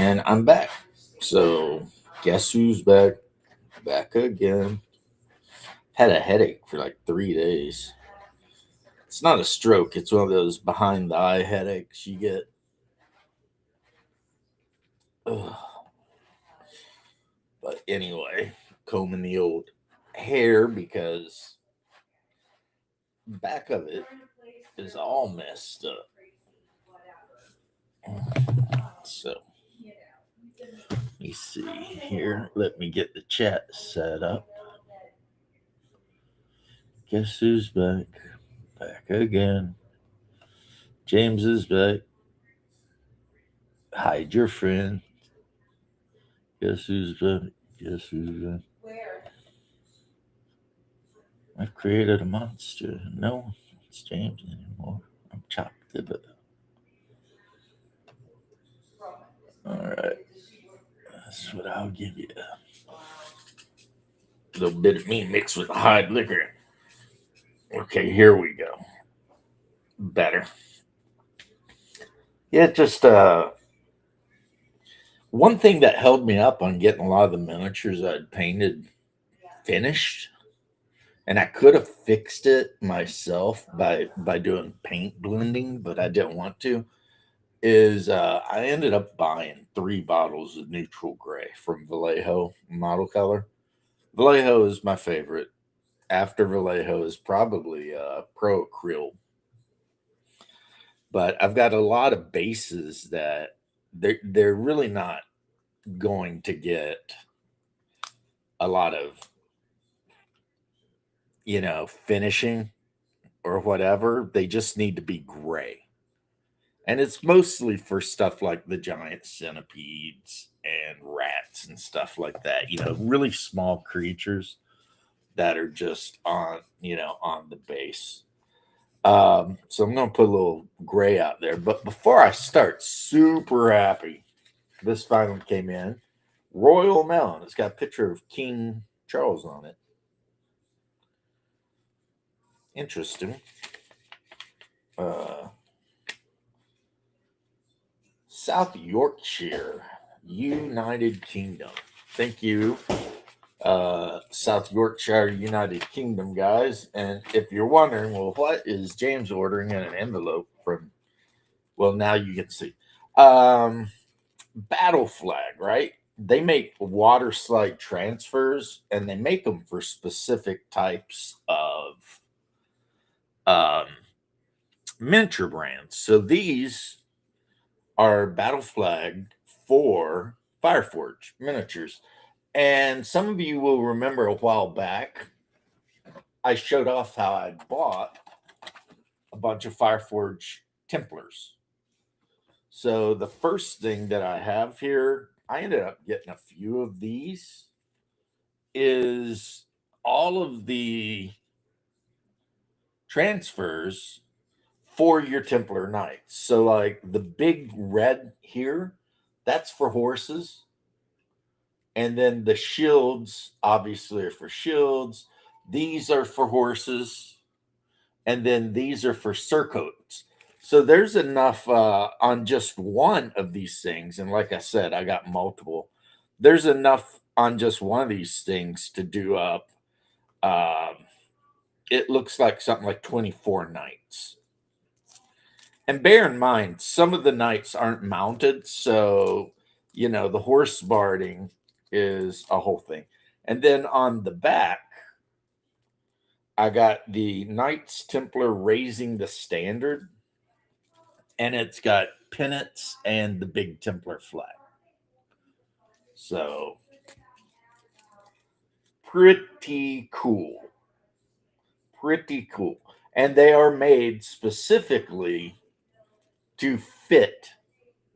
And I'm back. So, guess who's back? Back again. Had a headache for like 3 days. It's not a stroke, it's one of those behind the eye headaches you get. Ugh. But anyway, combing the old hair because back of it is all messed up. So, let me see here. Let me get the chat set up. Guess who's back? Back again. James is back. Hide your friend. Guess who's back? Guess who's back? I've created a monster. No, it's James anymore. I'm chopped it up. Alright. That's what I'll give you. A little bit of me mixed with hard liquor. Okay, here we go. Better. Yeah, just one thing that held me up on getting a lot of the miniatures I'd painted finished, and I could have fixed it myself by doing paint blending, but I didn't want to. Is I ended up buying 3 bottles of neutral gray from Vallejo Model Color. Vallejo is my favorite. After Vallejo is probably Pro Acryl, but I've got a lot of bases that they're really not going to get a lot of finishing or whatever. They just need to be gray. And it's mostly for stuff like the giant centipedes and rats and stuff like that. Really small creatures that are just on the base. So I'm gonna put a little gray out there. But before I start, super happy. This finally came in. Royal Melon. It's got a picture of King Charles on it. Interesting. South Yorkshire, United Kingdom. Thank you, South Yorkshire, United Kingdom, guys. And if you're wondering, well, what is James ordering in an envelope from? Well, now you can see. Battle Flag, right? They make water slide transfers, and they make them for specific types of um, miniature brands. So these are Battle Flag for Fireforge miniatures. And some of you will remember a while back, I showed off how I bought a bunch of Fireforge Templars. So the first thing that I have here, I ended up getting a few of these, is all of the transfers for your Templar Knights. So, like the big red here, that's for horses. And then the shields, obviously, are for shields. These are for horses. And then these are for surcoats. So there's enough on just one of these things. And like I said, I got multiple. There's enough on just one of these things to do up. It looks like something like 24 knights. And bear in mind, some of the knights aren't mounted. So, the horse barding is a whole thing. And then on the back, I got the Knights Templar raising the standard, and it's got pennants and the big Templar flag. So pretty cool. Pretty cool. And they are made specifically to fit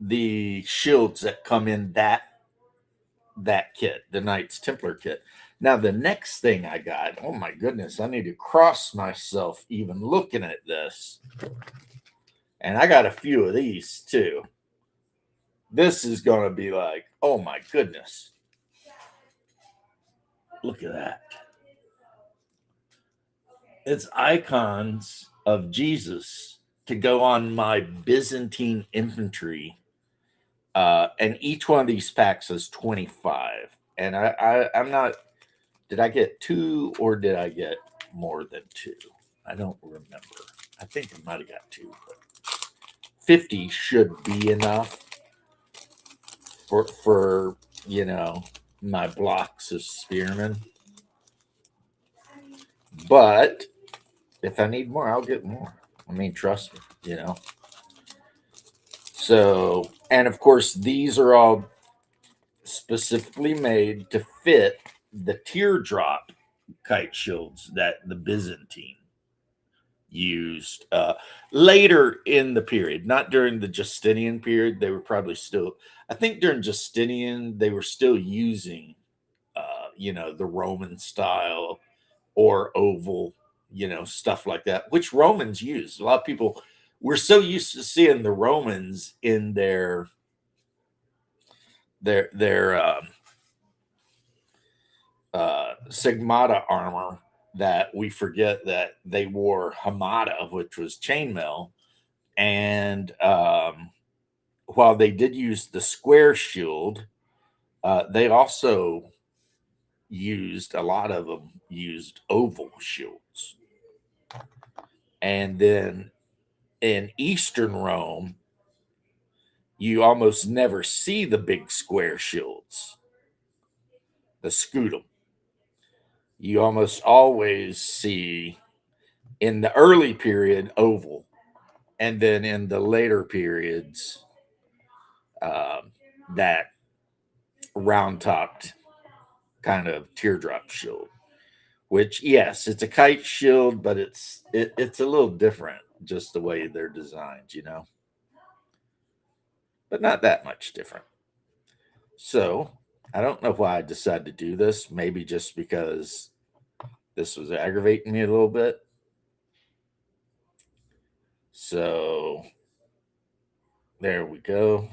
the shields that come in that kit, the Knights Templar kit. Now the next thing I got, oh my goodness, I need to cross myself even looking at this. And I got a few of these too. This is going to be like, oh my goodness. Look at that. It's icons of Jesus to go on my Byzantine infantry And each one of these packs is 25. And I'm not, did I get two or did I get more than two? I don't remember. I think I might have got two, but 50 should be enough for my blocks of spearmen. But if I need more, I'll get more. I mean, trust me. So, and of course, these are all specifically made to fit the teardrop kite shields that the Byzantine used later in the period, not during the Justinian period. They were probably still, I think during Justinian, they were still using, the Roman style or oval, stuff like that, which Romans used. A lot of people, we're so used to seeing the Romans in their Sigmata armor that we forget that they wore Hamada, which was chainmail. And while they did use the square shield, they also used, a lot of them used oval shields. And then in Eastern Rome, you almost never see the big square shields, the scutum. You almost always see in the early period oval, and then in the later periods that round topped kind of teardrop shield. Which, yes, it's a kite shield, but it's a little different, just the way they're designed, but not that much different. So I don't know why I decided to do this. Maybe just because this was aggravating me a little bit. So there we go.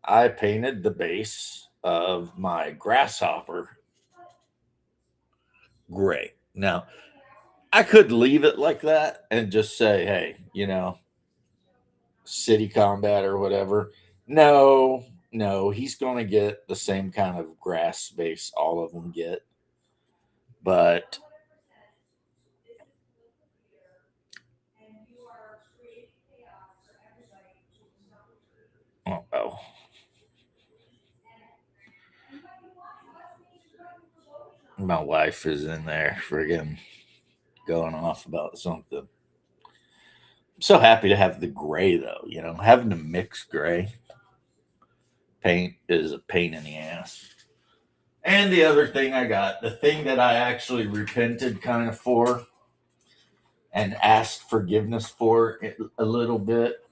I painted the base of my grasshopper gray. Now, I could leave it like that and just say, hey, city combat or whatever. No, he's going to get the same kind of grass base all of them get. But oh, my wife is in there friggin' going off about something. I'm so happy to have the gray though, having the mixed gray paint is a pain in the ass. And the other thing I got, the thing that I actually repented kind of for and asked forgiveness for a little bit,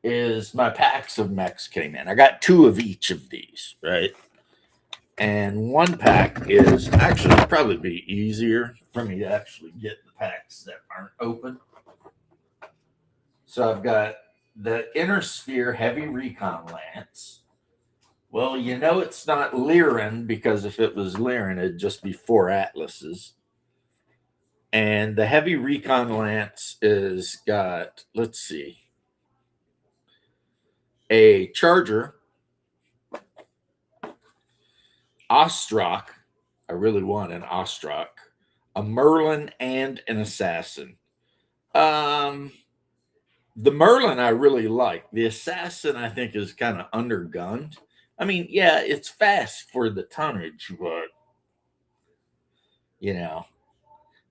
is my packs of mechs came in. I got two of each of these, right? And one pack is actually probably be easier for me to actually get the packs that aren't open. So I've got the Inner Sphere Heavy Recon Lance. Well, it's not Lyran, because if it was Lyran, it'd just be 4 Atlases. And the Heavy Recon Lance is got, let's see, a Charger, Ostrock. I really want an Ostrock, a Merlin, and an Assassin. The Merlin I really like. The Assassin I think is kind of undergunned. I mean, yeah, it's fast for the tonnage, but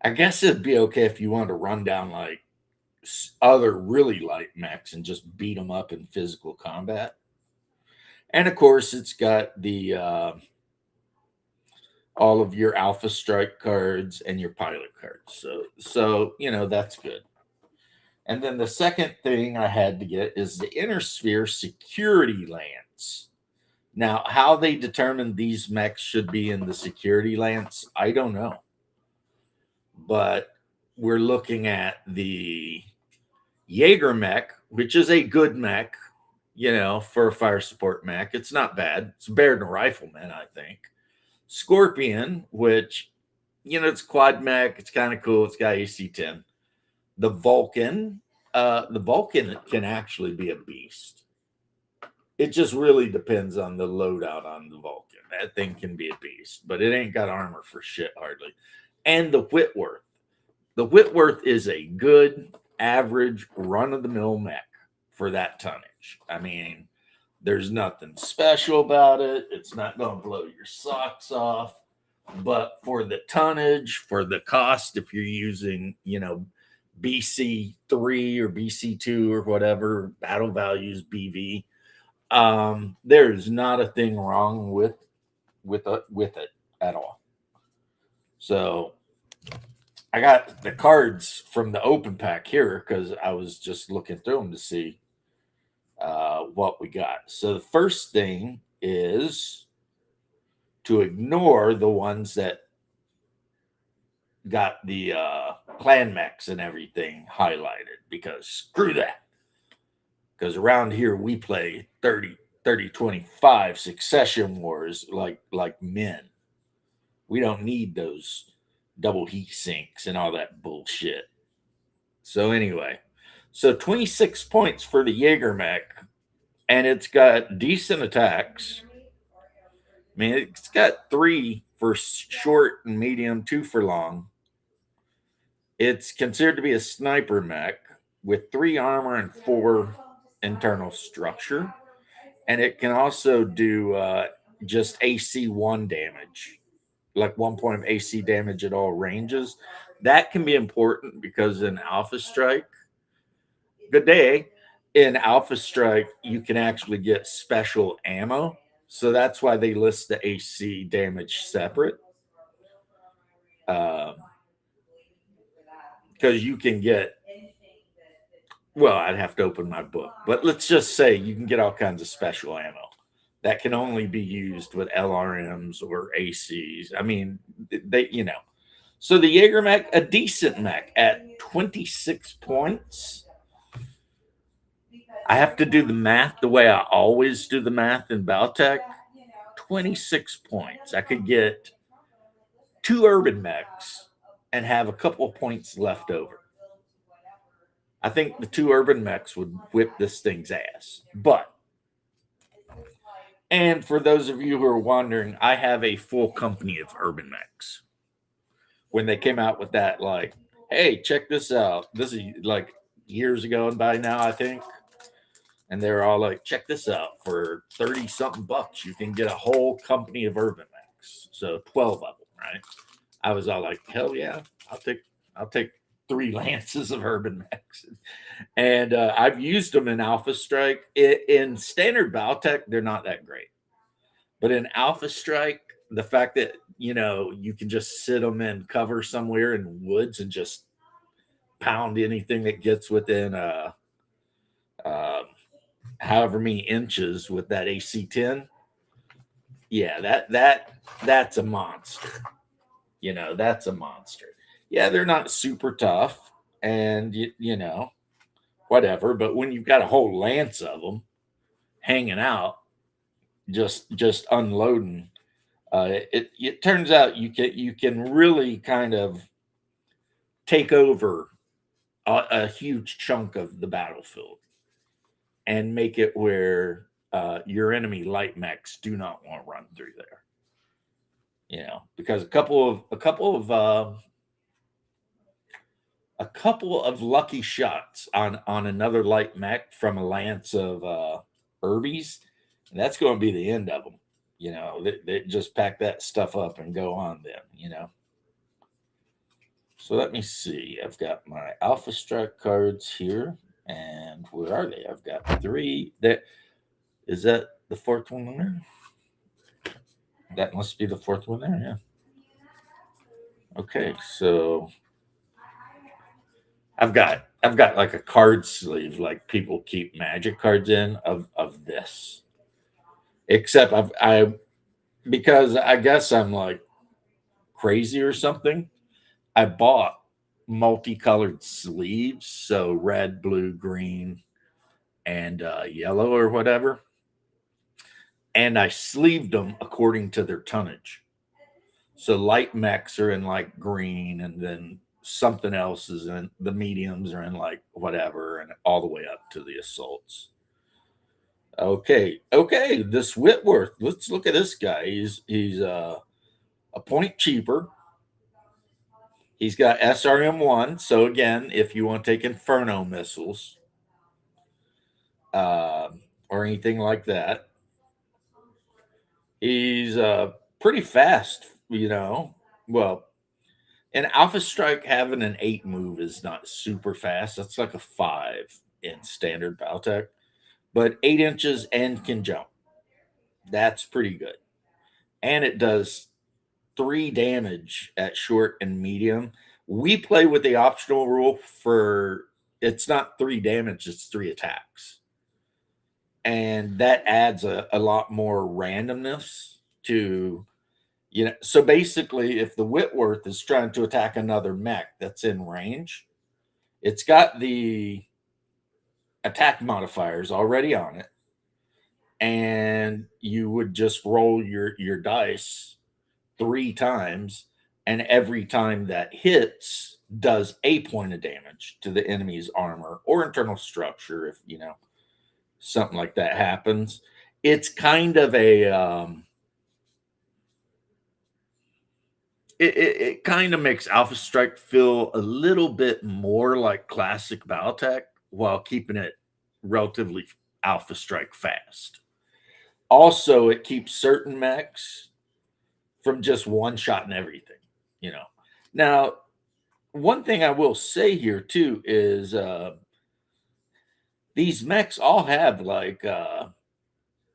I guess it'd be okay if you wanted to run down like other really light mechs and just beat them up in physical combat. And of course, it's got the all of your Alpha Strike cards and your pilot cards. So that's good. And then the second thing I had to get is the Inner Sphere Security Lance. Now, how they determine these mechs should be in the Security Lance, I don't know. But we're looking at the Jaeger mech, which is a good mech, for a fire support mech. It's not bad. It's better than a rifleman, I think. Scorpion, which, it's quad mech. It's kind of cool. It's got AC-10. The Vulcan can actually be a beast. It just really depends on the loadout on the Vulcan. That thing can be a beast, but it ain't got armor for shit hardly. And the Whitworth. The Whitworth is a good, average, run of the mill mech for that tonnage. I mean, there's nothing special about it. It's not going to blow your socks off. But for the tonnage, for the cost, if you're using, BC3 or BC2 or whatever, battle values BV, there's not a thing wrong with it at all. So I got the cards from the open pack here because I was just looking through them to see what we got. So the first thing is to ignore the ones that got the clan mechs and everything highlighted, because screw that. Because around here we play 30, 25 succession wars like men. We don't need those double heat sinks and all that bullshit. So anyway, 26 points for the Jaeger mech, and it's got decent attacks. I mean, it's got 3 for short and medium, 2 for long. It's considered to be a sniper mech with 3 armor and 4 internal structure. And it can also do just AC 1 damage, like 1 point of AC damage at all ranges. That can be important because in Alpha Strike, good day, in Alpha Strike, you can actually get special ammo. So that's why they list the AC damage separate. Because you can get, well, I'd have to open my book, but let's just say you can get all kinds of special ammo that can only be used with LRMs or ACs. I mean, they. So the Jaeger mech, a decent mech at 26 points. I have to do the math the way I always do the math in Battletech. 26 points. I could get 2 urban mechs and have a couple of points left over. I think the 2 urban mechs would whip this thing's ass. And for those of you who are wondering, I have a full company of urban mechs. When they came out with that, like, hey, check this out. This is like years ago and by now, I think. And they're all like, check this out. For 30 something bucks, you can get a whole company of urban mechs. So 12 of them, right? I was all like, hell yeah, I'll take 3 lances of urban mechs. And I've used them in Alpha Strike. In standard Battletech, they're not that great. But in Alpha Strike, the fact that, you can just sit them in cover somewhere in woods and just pound anything that gets within however many inches with that AC-10. Yeah, that's a monster. That's a monster. Yeah, they're not super tough and, whatever. But when you've got a whole lance of them hanging out, just unloading, it turns out you can really kind of take over a huge chunk of the battlefield and make it where your enemy light mechs do not want to run through there. Because a couple of lucky shots on another light mech from a lance of Urbies, and that's going to be the end of them. They just pack that stuff up and go on then. So let me see. I've got my Alpha Strike cards here, and where are they? I've got 3. Is that the 4th one there? That must be the 4th one there, yeah. Okay, so I've got like a card sleeve, like people keep magic cards in of this. Except because I guess I'm like crazy or something. I bought multicolored sleeves, so red, blue, green, and yellow or whatever. And I sleeved them according to their tonnage. So light mechs are in like green, and then something else is in the mediums are in like whatever, and all the way up to the assaults. Okay. This Whitworth. Let's look at this guy. He's a point cheaper. He's got SRM1. So again, if you want to take Inferno missiles, uh, or anything like that, he's pretty fast. Well, an Alpha Strike having an 8 move is not super fast. That's like a 5 in standard Battletech, but 8 inches and can jump. That's pretty good. And it does 3 damage at short and medium. We play with the optional rule for it's not 3 damage, it's 3 attacks. And that adds a lot more randomness to, so basically, if the Whitworth is trying to attack another mech that's in range, it's got the attack modifiers already on it, and you would just roll your dice 3 times, and every time that hits does a point of damage to the enemy's armor or internal structure if something like that happens. It's kind of a it kind of makes Alpha Strike feel a little bit more like classic Battletech while keeping it relatively Alpha Strike fast. Also, it keeps certain mechs from just one shot and everything. You know. Now, one thing I will say here too is these mechs all have like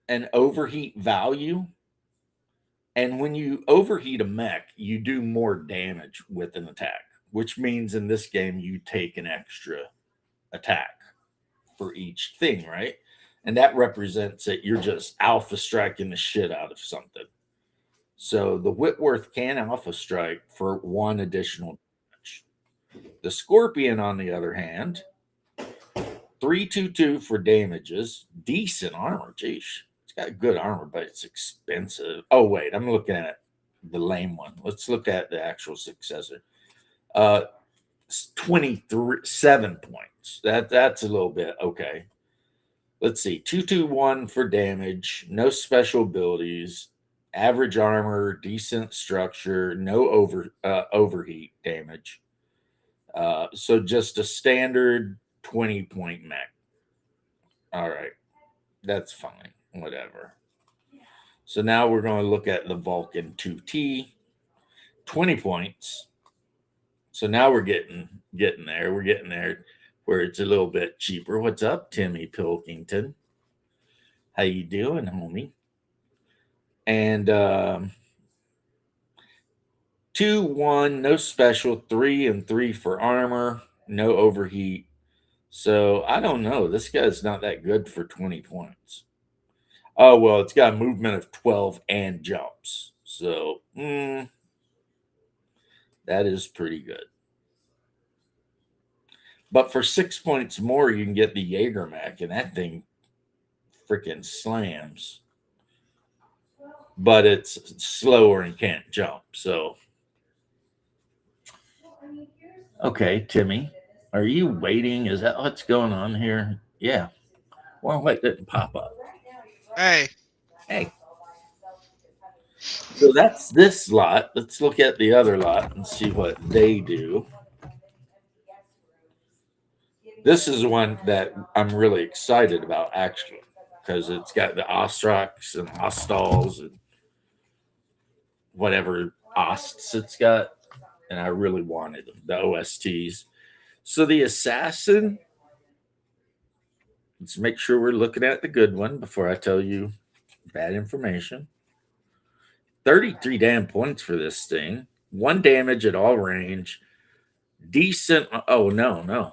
an overheat value. And when you overheat a mech, you do more damage with an attack, which means in this game you take an extra attack for each thing, right? And that represents that you're just alpha striking the shit out of something. So the Whitworth can alpha strike for 1 additional damage. The Scorpion, on the other hand, 322 for damages, decent armor. Geez, it's got good armor, but it's expensive. Oh wait, I'm looking at the lame one. Let's look at the actual successor. Uh, 27 points. That's a little bit okay. Let's see, 221 for damage, no special abilities, average armor, decent structure, no overheat damage. So just a standard 20-point mech. All right, that's fine. Whatever. So now we're going to look at the Vulcan 2T, 20 points. So now we're getting there. We're getting there where it's a little bit cheaper. What's up, Timmy Pilkington? How you doing, homie? And 2-1, no special, 3 and 3 for armor, no overheat. So I don't know. This guy's not that good for 20 points. Oh well, it's got a movement of 12 and jumps. So that is pretty good. But for 6 points more, you can get the Jaeger Mech, and that thing freaking slams. But it's slower and can't jump. So, okay, Timmy, are you waiting? Is that what's going on here? Yeah. Well, wait, didn't pop up. Hey, Hey. So that's this lot. Let's look at the other lot and see what they do. This is one that I'm really excited about, actually, because it's got the Ostrox and Ostals and whatever Osts it's got, and I really wanted them, the OSTs. So the Assassin, let's make sure we're looking at the good one before I tell you bad information. 33 damn points for this thing. 1 damage at all range. Decent. Oh, no.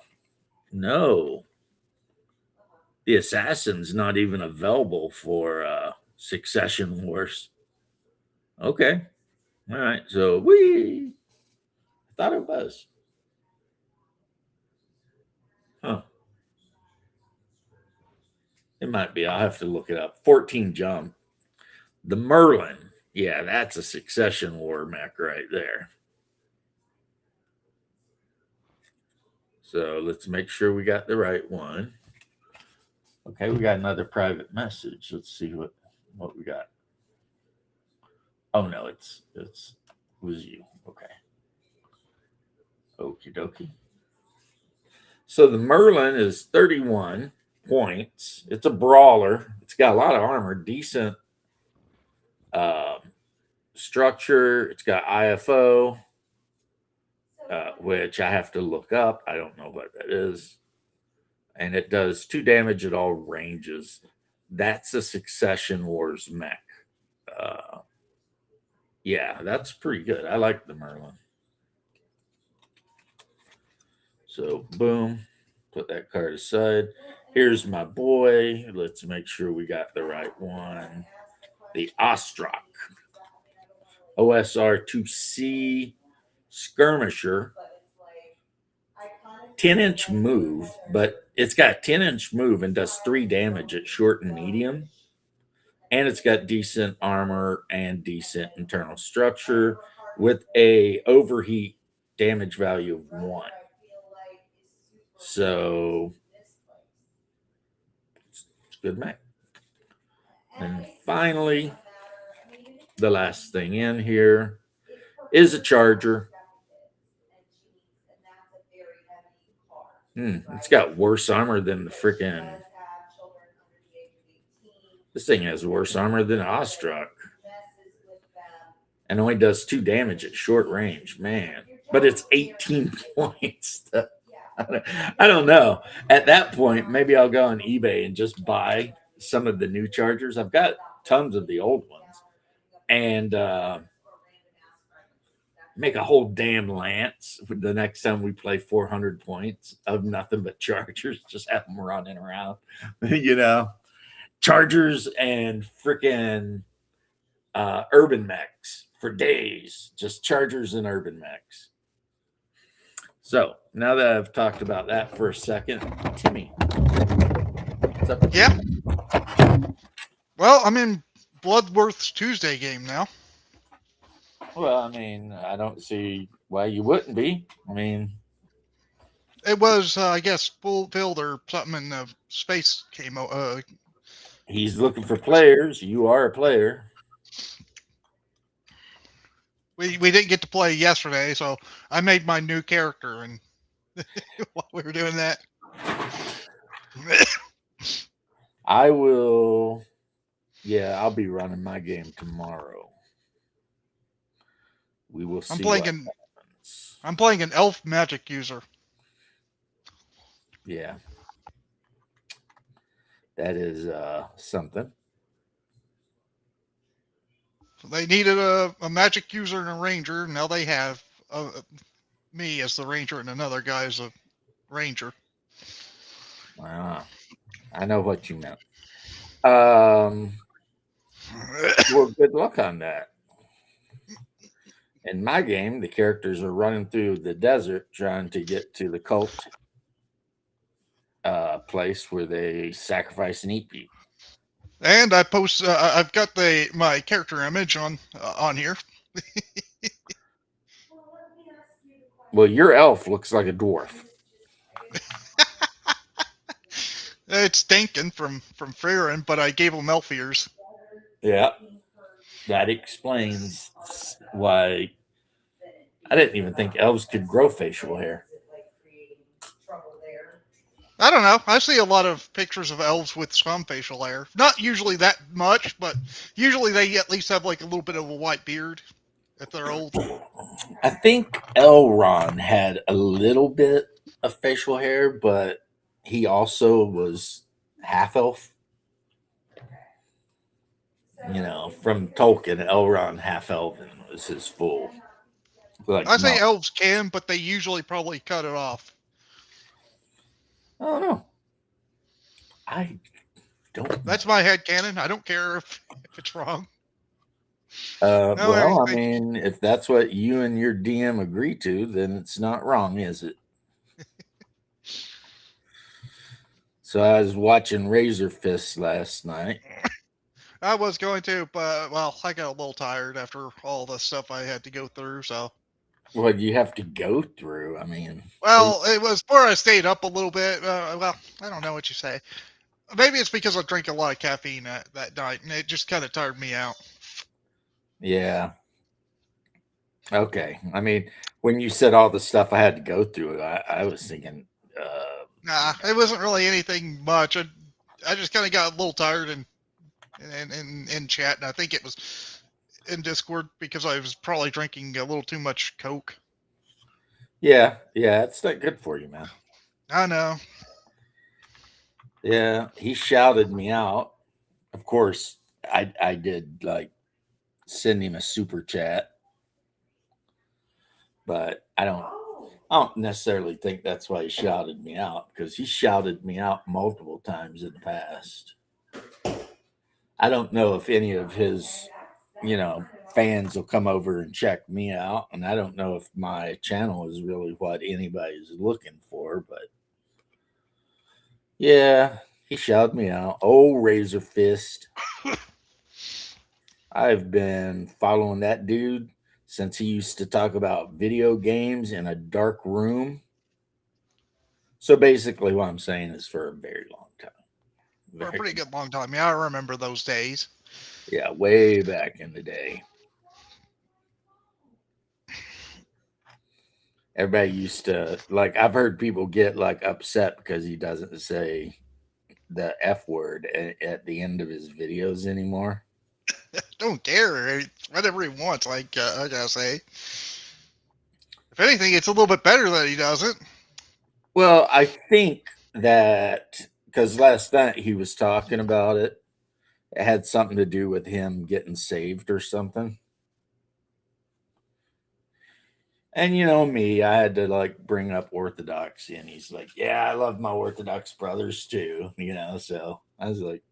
The Assassin's not even available for Succession Wars. Okay. All right. So we thought it was. Huh. It might be. I'll have to look it up. 14 jump. The Merlin. Yeah, that's a Succession War mech right there. So let's make sure we got the right one. Okay, we got another private message. Let's see what we got. Oh no, it was you. Okay. Okie dokie. So the Merlin is 31 points. It's a brawler. It's got a lot of armor, decent um, structure. It's got IFO, which I have to look up. I don't know what that is. And it does 2 damage at all ranges. That's a Succession Wars mech. Uh, yeah, that's pretty good. I like the Merlin. So, boom, put that card aside. Here's my boy. Let's make sure we got the right one. The Ostrak OSR 2C Skirmisher. 10-inch move, but it's got 10-inch move and does 3 damage at short and medium. And it's got decent armor and decent internal structure with a overheat damage value of 1. So it's good mech. And finally, the last thing in here is a charger. It's got worse armor than the freaking. This thing has worse armor than Ostrak. And only does 2 damage at short range, man. But it's 18 points. I don't know. At that point, maybe I'll go on eBay and just buy some of the new chargers. I've got tons of the old ones. And make a whole damn lance the next time we play 400 points of nothing but chargers. Just have them running around, chargers and freaking urban mechs for days. Just chargers and urban mechs. So now that I've talked about that for a second, Timmy, what's up? Yeah. Well, I'm in Bloodworth's Tuesday game now. Well, I mean, I don't see why you wouldn't be. I mean, it was, I guess, fulfilled or something, and the space came out. He's looking for players. You are a player. We didn't get to play yesterday, so I made my new character, and while we were doing that, I will. Yeah, I'll be running my game tomorrow. We will see. I'm playing an elf magic user. Yeah, that is something. So they needed a magic user and a ranger. Now they have me as the ranger and another guy as a ranger. I know what you meant. Well, good luck on that. In my game, the characters are running through the desert trying to get to the cult place where they sacrifice and eat people. And I post. I've got my character image on here. Well, your elf looks like a dwarf. It's Dinkin from Farron, but I gave him elf ears. Yeah, that explains why. I didn't even think elves could grow facial hair. I don't know. I see a lot of pictures of elves with some facial hair. Not usually that much, but usually they at least have like a little bit of a white beard if they're old. I think Elrond had a little bit of facial hair, but he also was half elf. From Tolkien, Elrond half elven was his full. I say elves can, but they usually probably cut it off. I don't know. I don't. That's my headcanon. I don't care if it's wrong. Well, I mean, if that's what you and your DM agree to, then it's not wrong, is it? So I was watching Razor Fist last night. I was going to, but, well, I got a little tired after all the stuff I had to go through, so. What do you have to go through? I mean. Well, it was where I stayed up a little bit. Well, I don't know what you say. Maybe it's because I drank a lot of caffeine that night, and it just kind of tired me out. Yeah. Okay. I mean, when you said all the stuff I had to go through, I was thinking, Nah, it wasn't really anything much. I just kind of got a little tired in chat, and I think it was in Discord because I was probably drinking a little too much Coke. yeah, it's not good for you, man. I know. Yeah, he shouted me out. Of course, I did like send him a super chat, but I don't necessarily think that's why he shouted me out, because he shouted me out multiple times in the past. I don't know if any of his, you know, fans will come over and check me out, and I don't know if my channel is really what anybody's looking for, but yeah, he shouted me out. Oh, Razor Fist. I've been following that dude since he used to talk about video games in a dark room. So basically, what I'm saying is for a very long time. For a Very, pretty good long time. Yeah, I remember those days. yeah, way back in the day. Everybody used to like, I've heard people get like upset because he doesn't say the F word at the end of his videos anymore. Don't care. Whatever he wants, I gotta say. If anything, it's a little bit better that he doesn't. Well, I think that because last night he was talking about it, it had something to do with him getting saved or something. And you know me, I had to like bring up orthodoxy, and he's like, "Yeah, I love my Orthodox brothers too," you know. So I was like,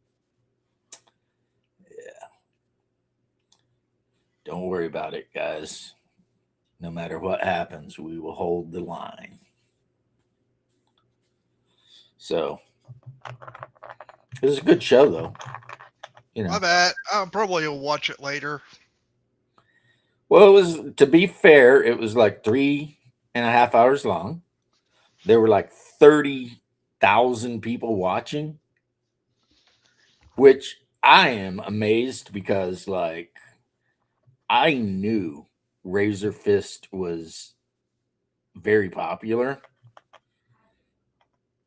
"Yeah, don't worry about it, guys. No matter what happens, we will hold the line." So it was a good show, though. You know, My bad. I probably will watch it later. well, it was, to be fair, it was like 3.5 hours long. There were like 30,000 people watching, which I am amazed because, like, I knew Razor Fist was very popular,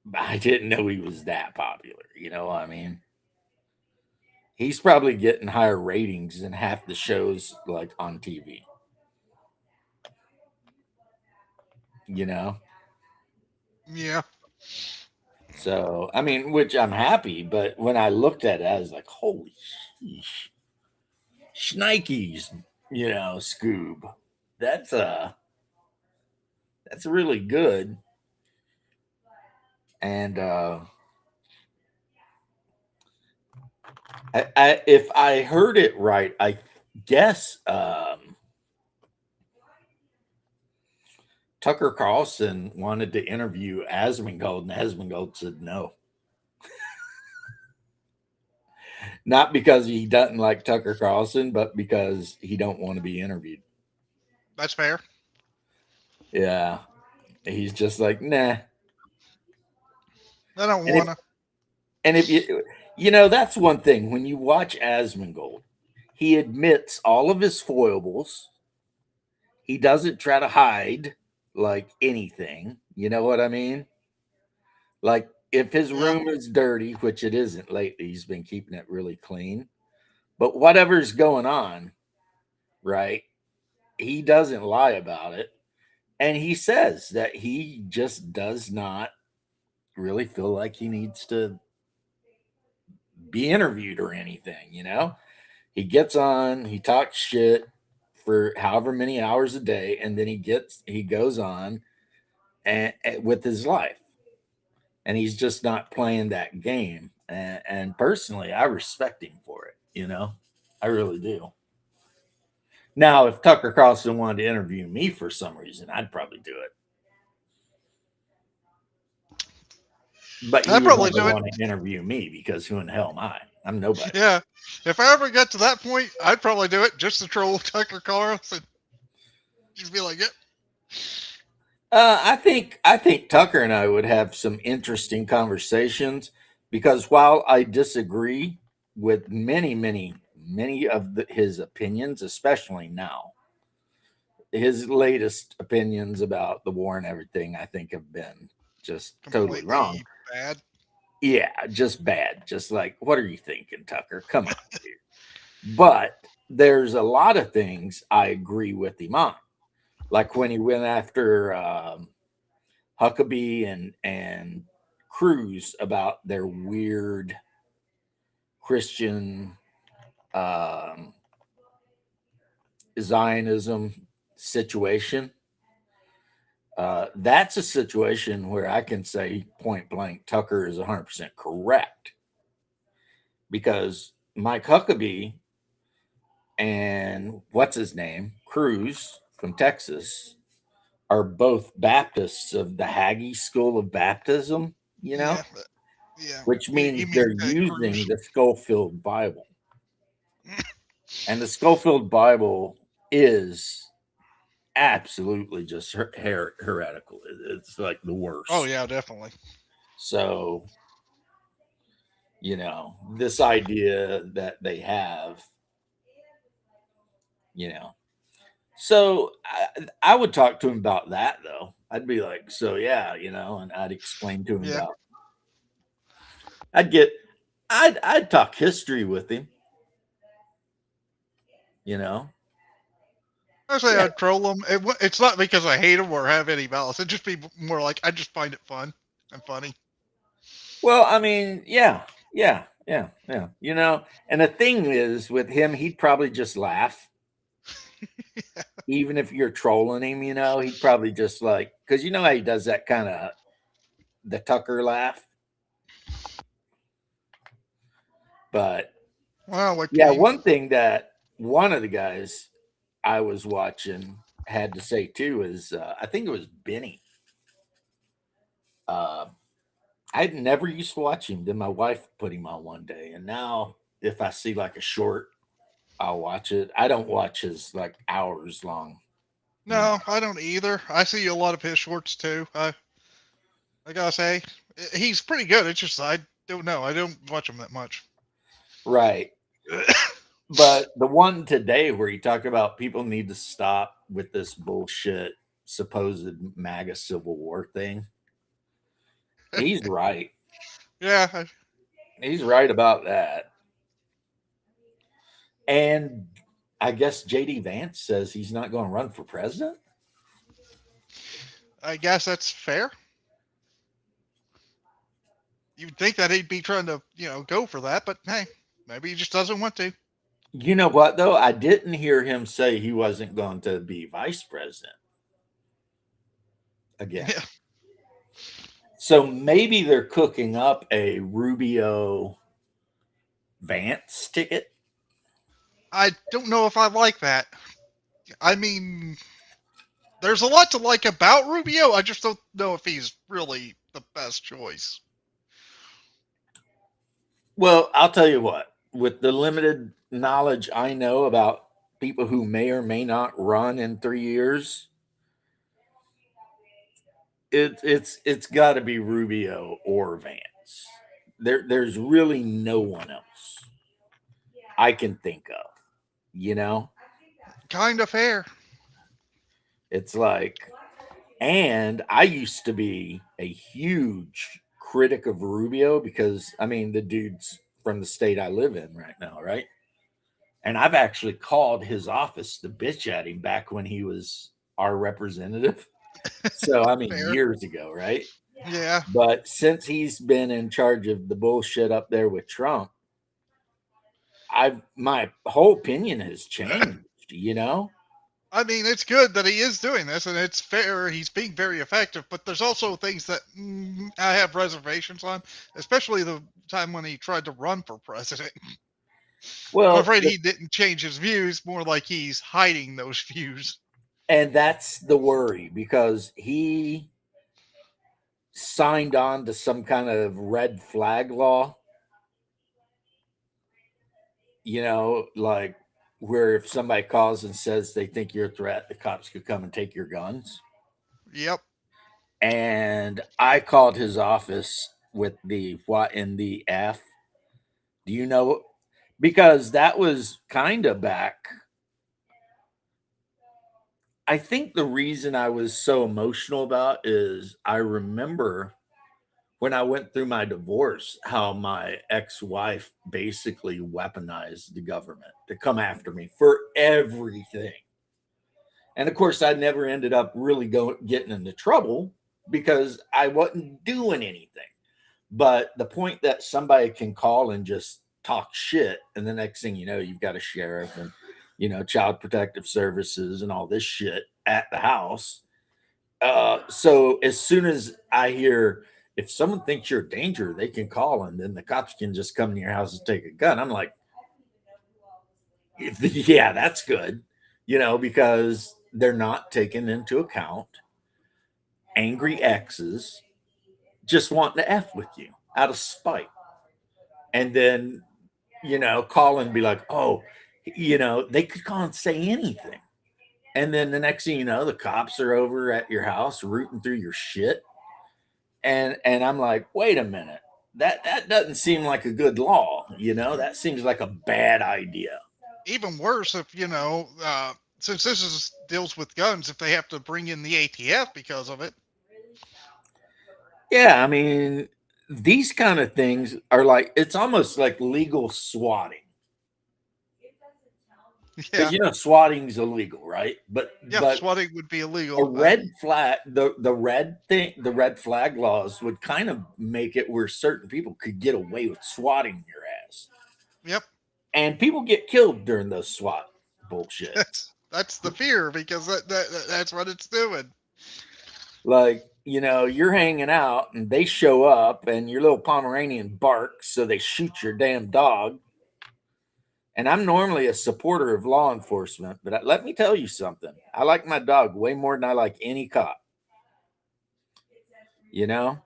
but I didn't know he was that popular. You know what I mean? He's probably getting higher ratings than half the shows like on TV. You know? Yeah. So, I mean, which I'm happy, but when I looked at it, I was like, holy sheesh. Shnikes, you know, Scoob. That's that's really good. And if I heard it right, I guess Tucker Carlson wanted to interview Asmongold, and Asmongold said no. Not because he doesn't like Tucker Carlson, but because he don't want to be interviewed. That's fair. Yeah, he's just like, nah. I don't And if want to. and if you know, that's one thing when you watch Asmongold, he admits all of his foibles. He doesn't try to hide like anything. You know what I mean? Like if his Yeah. room is dirty, which it isn't lately, he's been keeping it really clean. But whatever's going on, right? He doesn't lie about it. And he says that he just does not really feel like he needs to be interviewed or anything, you know? He gets on, he talks shit for however many hours a day, and then he goes on and with his life. And he's just not playing that game. And personally, I respect him for it, you know? I really do. Now, if Tucker Carlson wanted to interview me for some reason, I'd probably do it. But I you would probably never do it. want to interview me because who in the hell am I? I'm nobody. Yeah. If I ever got to that point, I'd probably do it just to troll Tucker Carlson. Just be like, yeah. I think Tucker and I would have some interesting conversations because while I disagree with many of his opinions, especially now, his latest opinions about the war and everything, I think have been just totally wrong. Completely bad. Yeah, just bad. Just like, what are you thinking, Tucker? Come on, dude. But there's a lot of things I agree with him on. Like when he went after Huckabee and Cruz about their weird Christian um, Zionism situation. That's a situation where I can say point blank Tucker is 100% correct because Mike Huckabee and what's his name, Cruz from Texas, are both Baptists of the Hagee School of Baptism, you know, Yeah, yeah. which You means mean they're Ted using Cruz? the Schofield Bible. And the Schofield Bible is absolutely just heretical. It's like the Oh worst. yeah, definitely. So, this idea that they have, you know, so I would talk to him about that though. I'd be like, so yeah, and I'd explain to him Yeah. about, I'd get, I'd talk history with him, you know. I say Yeah. I'd troll them. It's not because I hate them or have any malice. It'd just be more like I just find it fun and funny. Well, I mean, yeah. And the thing is with him, he'd probably just laugh. Even if you're trolling him, he'd probably just like, because you know how he does that kind of the Tucker laugh. But Well, what you yeah, mean? one thing that one of the guys I was watching had to say too is I think it was Benny. Uh, I'd never used to watch him. Then my wife put him on one day, and now if I see like a short, I'll watch it. I don't watch his like hours long. No, I don't either. I see a lot of his shorts too. I gotta say, he's pretty good. It's just I don't know. I don't watch him that much. Right. But the one today where he talked about people need to stop with this bullshit supposed MAGA Civil War thing. He's right. Yeah, He's right about that. And I guess JD Vance says he's not going to run for president. I guess that's fair. You'd think that he'd be trying to, go for that, but hey, maybe he just doesn't want to. You know what though? I didn't hear him say he wasn't going to be vice president again. Yeah, So maybe they're cooking up a Rubio Vance ticket. I don't know if I like that. I mean, there's a lot to like about Rubio. I just don't know if he's really the best choice. Well, I'll tell you what, with the limited knowledge I know about people who may or may not run in 3 years, it's got to be Rubio or Vance. There's really no one else I can think of. You know, Kind of fair. it's like, and I used to be a huge critic of Rubio because I mean the dude's from the state I live in right now, right? And I've actually called his office to bitch at him back when he was our representative. So, I mean, Fair. years ago, right? Yeah. But since he's been in charge of the bullshit up there with Trump, my whole opinion has changed. I mean, it's good that he is doing this, and it's fair. He's being very effective, but there's also things that I have reservations on, especially the time when he tried to run for president. I'm Well, afraid he didn't change his views, more like he's hiding those views. and that's the worry because he signed on to some kind of red flag law, like where if somebody calls and says they think you're a threat, the cops could come and take your guns. Yep. And I called his office with the what in the F? Do you know? Because that was kind of back. I think the reason I was so emotional about is I remember when I went through my divorce, how my ex-wife basically weaponized the government to come after me for everything. And of course, I never ended up really getting into trouble because I wasn't doing anything. But the point that somebody can call and just talk shit, and the next thing you know, you've got a sheriff and child protective services and all this shit at the house. So as soon as I hear if someone thinks you're a danger, they can call, and then the cops can just come to your house and take a gun. I'm like, yeah, that's good, because they're not taking into account angry exes just wanting to F with you out of spite. And then, call and be like, oh, they could call and say anything. And then the next thing you know, the cops are over at your house rooting through your shit. And I'm like, wait a minute. That doesn't seem like a good law, That seems like a bad idea. Even worse, if since this is deals with guns, if they have to bring in the ATF because of it. Yeah, I mean, these kind of things are like it's almost like legal swatting. Yeah, Because swatting's illegal, right? yeah, But swatting would be a illegal. red flag, the red flag laws would kind of make it where certain people could get away with swatting your ass, Yep, and people get killed during those SWAT bullshit. that's the fear because that's what it's doing. Like, you're hanging out and they show up and your little Pomeranian barks, so they shoot your damn dog. And I'm normally a supporter of law enforcement, but let me tell you something. I like my dog way more than I like any cop, you know?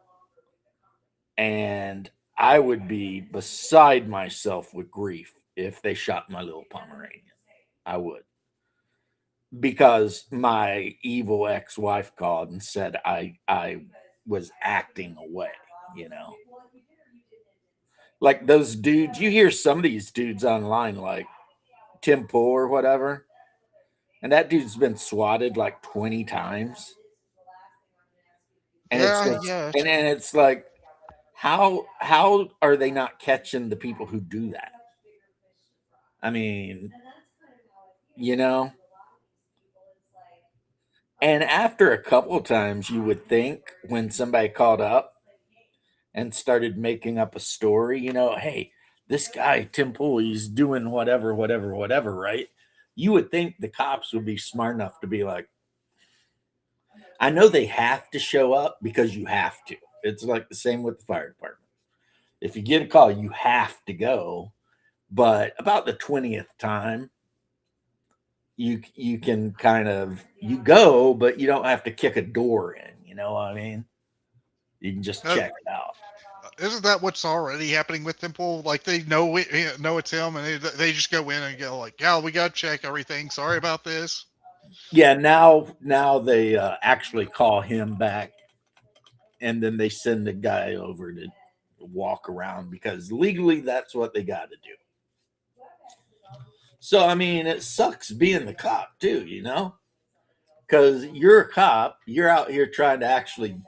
And I would be beside myself with grief if they shot my little Pomeranian. I would. Because my evil ex-wife called and said I was acting away, you know. Like those dudes, you hear some of these dudes online like Tim Pool or whatever, and that dude's been swatted like 20 times. And it's Yeah, just, yeah. and it's like how are they not catching the people who do that? I mean, you know, and after a couple of times you would think when somebody called up and started making up a story, hey, this guy, Tim Pool, he's doing whatever, whatever, whatever, right? You would think the cops would be smart enough to be like, I know they have to show up because you have to. It's like the same with the fire department. If you get a call, you have to go. But about the 20th time, you can kind of you go, but you don't have to kick a door in. You know what I mean? You can just check it out. Isn't that what's already happening with Temple? Like they know know it's him, and they just go in and go like, "Yeah, we got to check everything. Sorry about this." Yeah, now they actually call him back, and then they send the guy over to walk around because legally that's what they got to do. So I mean, it sucks being the cop too, because you're a cop, you're out here trying to actually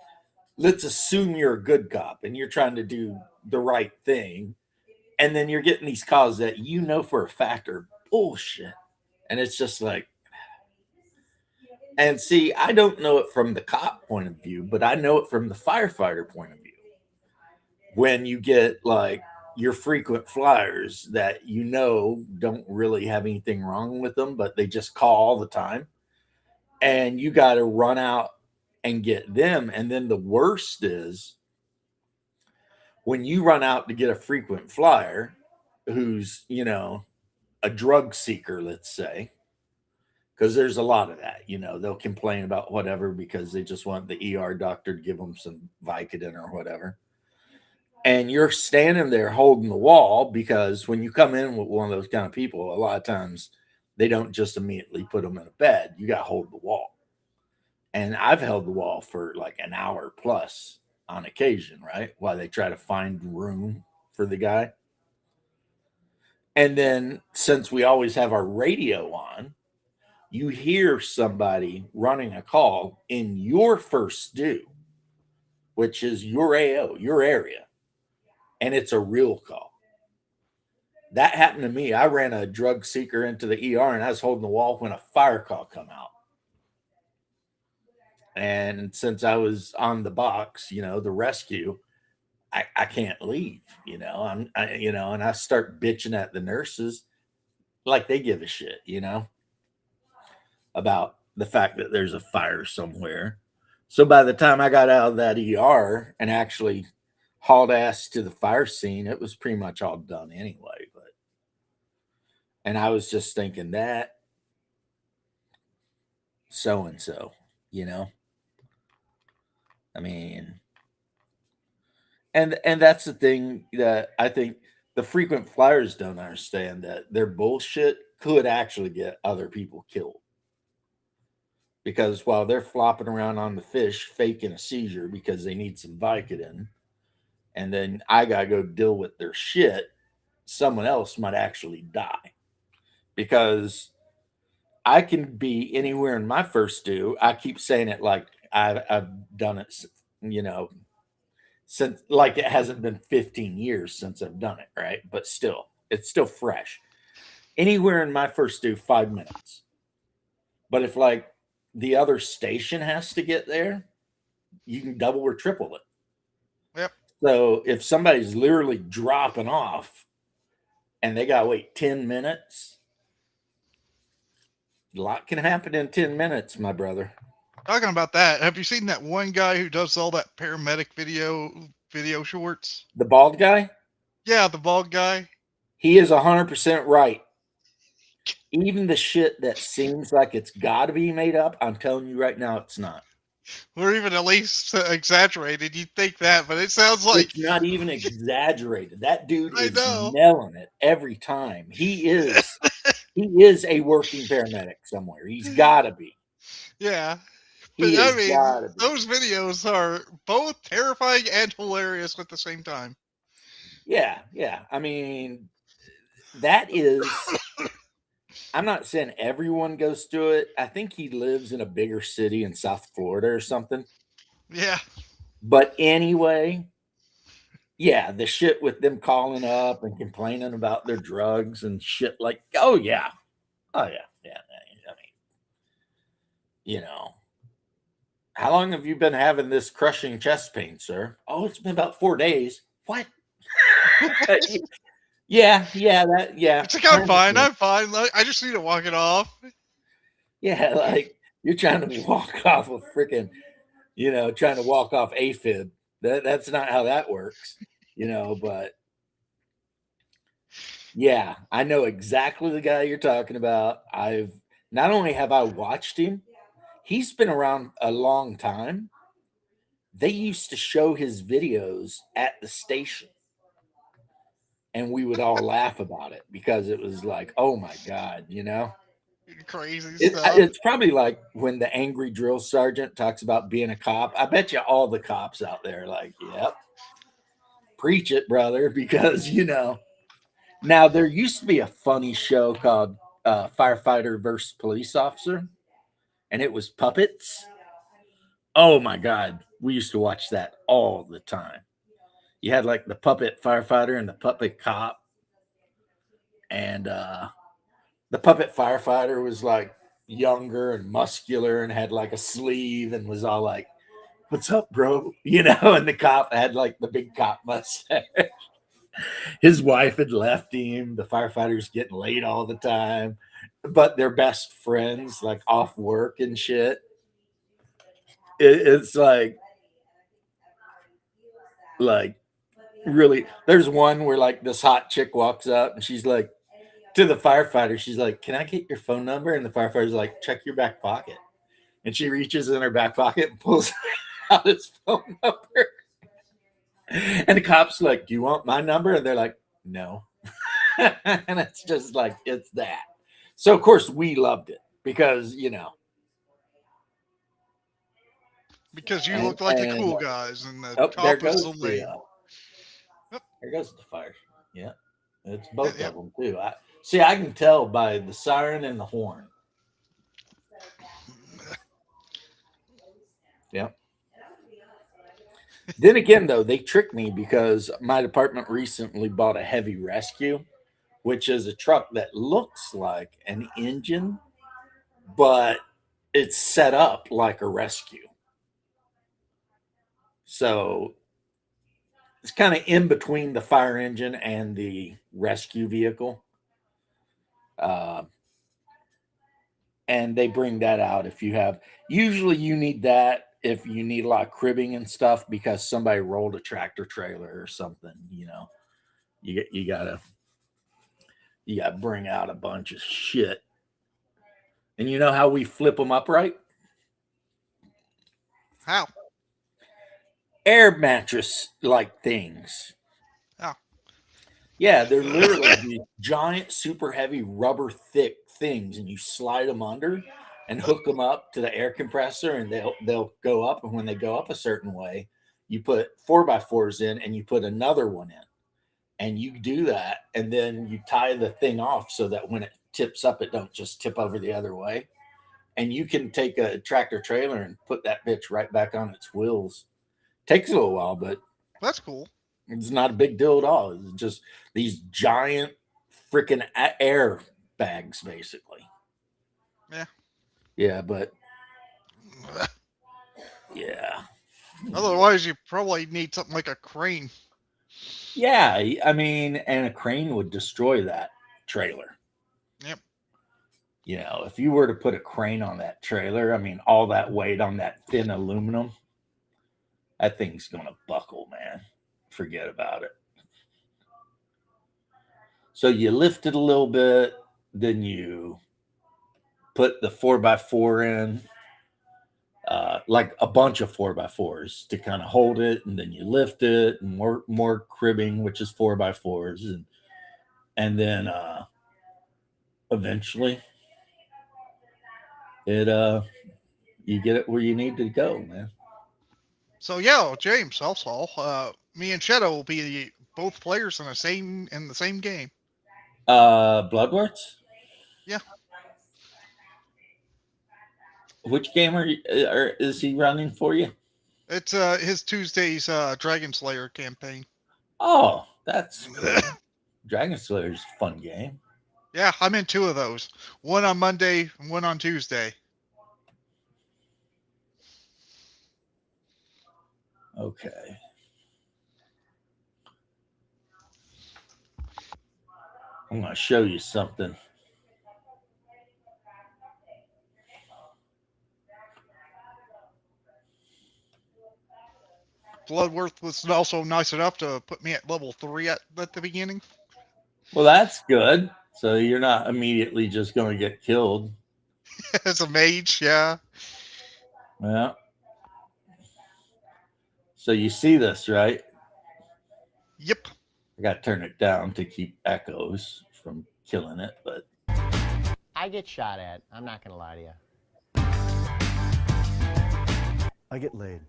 let's assume you're a good cop and you're trying to do the right thing, and then you're getting these calls that for a fact are bullshit, and it's just like, and see, I don't know it from the cop point of view, but I know it from the firefighter point of view. When you get like your frequent flyers that don't really have anything wrong with them, but they just call all the time, and you got to run out and get them. And then the worst is when you run out to get a frequent flyer who's, a drug seeker, let's say, because there's a lot of that, they'll complain about whatever because they just want the ER doctor to give them some Vicodin or whatever. And you're standing there holding the wall because when you come in with one of those kind of people, a lot of times they don't just immediately put them in a bed. You got to hold the wall. And I've held the wall for like an hour plus on occasion, right? While they try to find room for the guy. And then since we always have our radio on, you hear somebody running a call in your first due, which is your AO, your area, and it's a real call. That happened to me. I ran a drug seeker into the ER and I was holding the wall when a fire call come out. And since I was on the box, the rescue, I can't leave, and I start bitching at the nurses like they give a shit, about the fact that there's a fire somewhere. So by the time I got out of that ER and actually hauled ass to the fire scene, it was pretty much all done anyway. And I was just thinking that so and so, I mean, and that's the thing that I think the frequent flyers don't understand, that their bullshit could actually get other people killed. Because while they're flopping around on the fish faking a seizure because they need some Vicodin, and then I gotta go deal with their shit, someone else might actually die. Because I can be anywhere in my first due. I keep saying it like I've done it, since, like, it hasn't been 15 years since I've done it, right? But still, it's still fresh. Anywhere in my first due, 5 minutes. But if like the other station has to get there, you can double or triple it. Yep. So if somebody's literally dropping off and they got to wait 10 minutes, a lot can happen in 10 minutes, my brother. Talking about that, have you seen that one guy who does all that paramedic video shorts? The bald guy? Yeah, the bald guy. He is 100% right. Even the shit that seems like it's got to be made up, I'm telling you right now, it's not. Or even at least exaggerated. You'd think that, but it sounds like it's not even exaggerated. That dude I is know. nailing it every time. He is a working paramedic somewhere. He's got to be. Yeah. He But I has mean, gotta be. those videos are both terrifying and hilarious at the same time. Yeah, yeah. I mean, that is. I'm not saying everyone goes through it. I think he lives in a bigger city in South Florida or something. Yeah. But anyway, yeah, the shit with them calling up and complaining about their drugs and shit, like, oh yeah. I mean, how long have you been having this crushing chest pain, sir? Oh, it's been about 4 days. What? Yeah. It's like, I'm fine. I just need to walk it off. Yeah, like you're trying to walk off a freaking, trying to walk off AFib. That's not how that works, but yeah, I know exactly the guy you're talking about. Not only have I watched him, he's been around a long time. They used to show his videos at the station. And we would all laugh about it because it was like, oh my God, Crazy stuff. It's probably like when the angry drill sergeant talks about being a cop. I bet you all the cops out there are like, yep, preach it, brother, because, Now, there used to be a funny show called Firefighter versus Police Officer, and it was puppets. Oh my God, we used to watch that all the time. You had like the puppet firefighter and the puppet cop. And the puppet firefighter was like younger and muscular and had like a sleeve and was all like, what's up, bro? And the cop had like the big cop mustache. His wife had left him. The firefighter's getting late all the time, but they're best friends, like off work and shit. It's like really, there's one where like this hot chick walks up and she's like, to the firefighter, she's like, can I get your phone number? And the firefighter's like, check your back pocket. And she reaches in her back pocket and pulls out his phone number. And the cop's like, do you want my number? And they're like, no. And it's just like, it's that. So, of course, we loved it because, Because you And- look like the and- cool guys, and the Oh, there cop is goes the lame. Yep. there goes the fire. Yeah, it's both Yep. of them too. I can tell by the siren and the horn. Yep. Then again, though, they tricked me because my department recently bought a heavy rescue, which is a truck that looks like an engine, but it's set up like a rescue. So it's kind of in between the fire engine and the rescue vehicle. And they bring that out if you have, usually you need that if you need a lot of cribbing and stuff because somebody rolled a tractor trailer or something, you gotta bring out a bunch of shit. And you know how we flip them upright? How? Air mattress like things. Oh. Yeah, they're literally these giant, super heavy, rubber thick things, and you slide them under and hook them up to the air compressor, and they'll go up. And when they go up a certain way, you put 4x4s in, and you put another one in, and you do that, and then you tie the thing off so that when it tips up, it don't just tip over the other way. And you can take a tractor trailer and put that bitch right back on its wheels. Takes a little while, but That's cool. it's not a big deal at all. It's just these giant freaking air bags, basically. Yeah. Yeah, but yeah. Otherwise, you probably need something like a crane. Yeah, I mean, and a crane would destroy that trailer. Yep. If you were to put a crane on that trailer, I mean, all that weight on that thin aluminum, that thing's going to buckle, man. Forget about it. So you lift it a little bit, then you put the 4x4 in, like a bunch of 4x4s to kind of hold it, and then you lift it, and more cribbing, which is 4x4s, and then eventually you get it where you need to go, man. So yeah, James, also, me and Shadow will be both players in the same game. Bloodworks? Yeah. Which game is he running for you? It's his Tuesday's Dragon Slayer campaign. Oh, that's cool. Dragon Slayer is a fun game. Yeah, I'm in 2 of those. One on Monday, and one on Tuesday. Okay. I'm going to show you something. Bloodworth was also nice enough to put me at level 3 at the beginning. Well, that's good. So you're not immediately just going to get killed. As a mage, yeah. Yeah. So you see this, right? Yep. I got to turn it down to keep echoes from killing it, but I get shot at. I'm not going to lie to you. I get laid.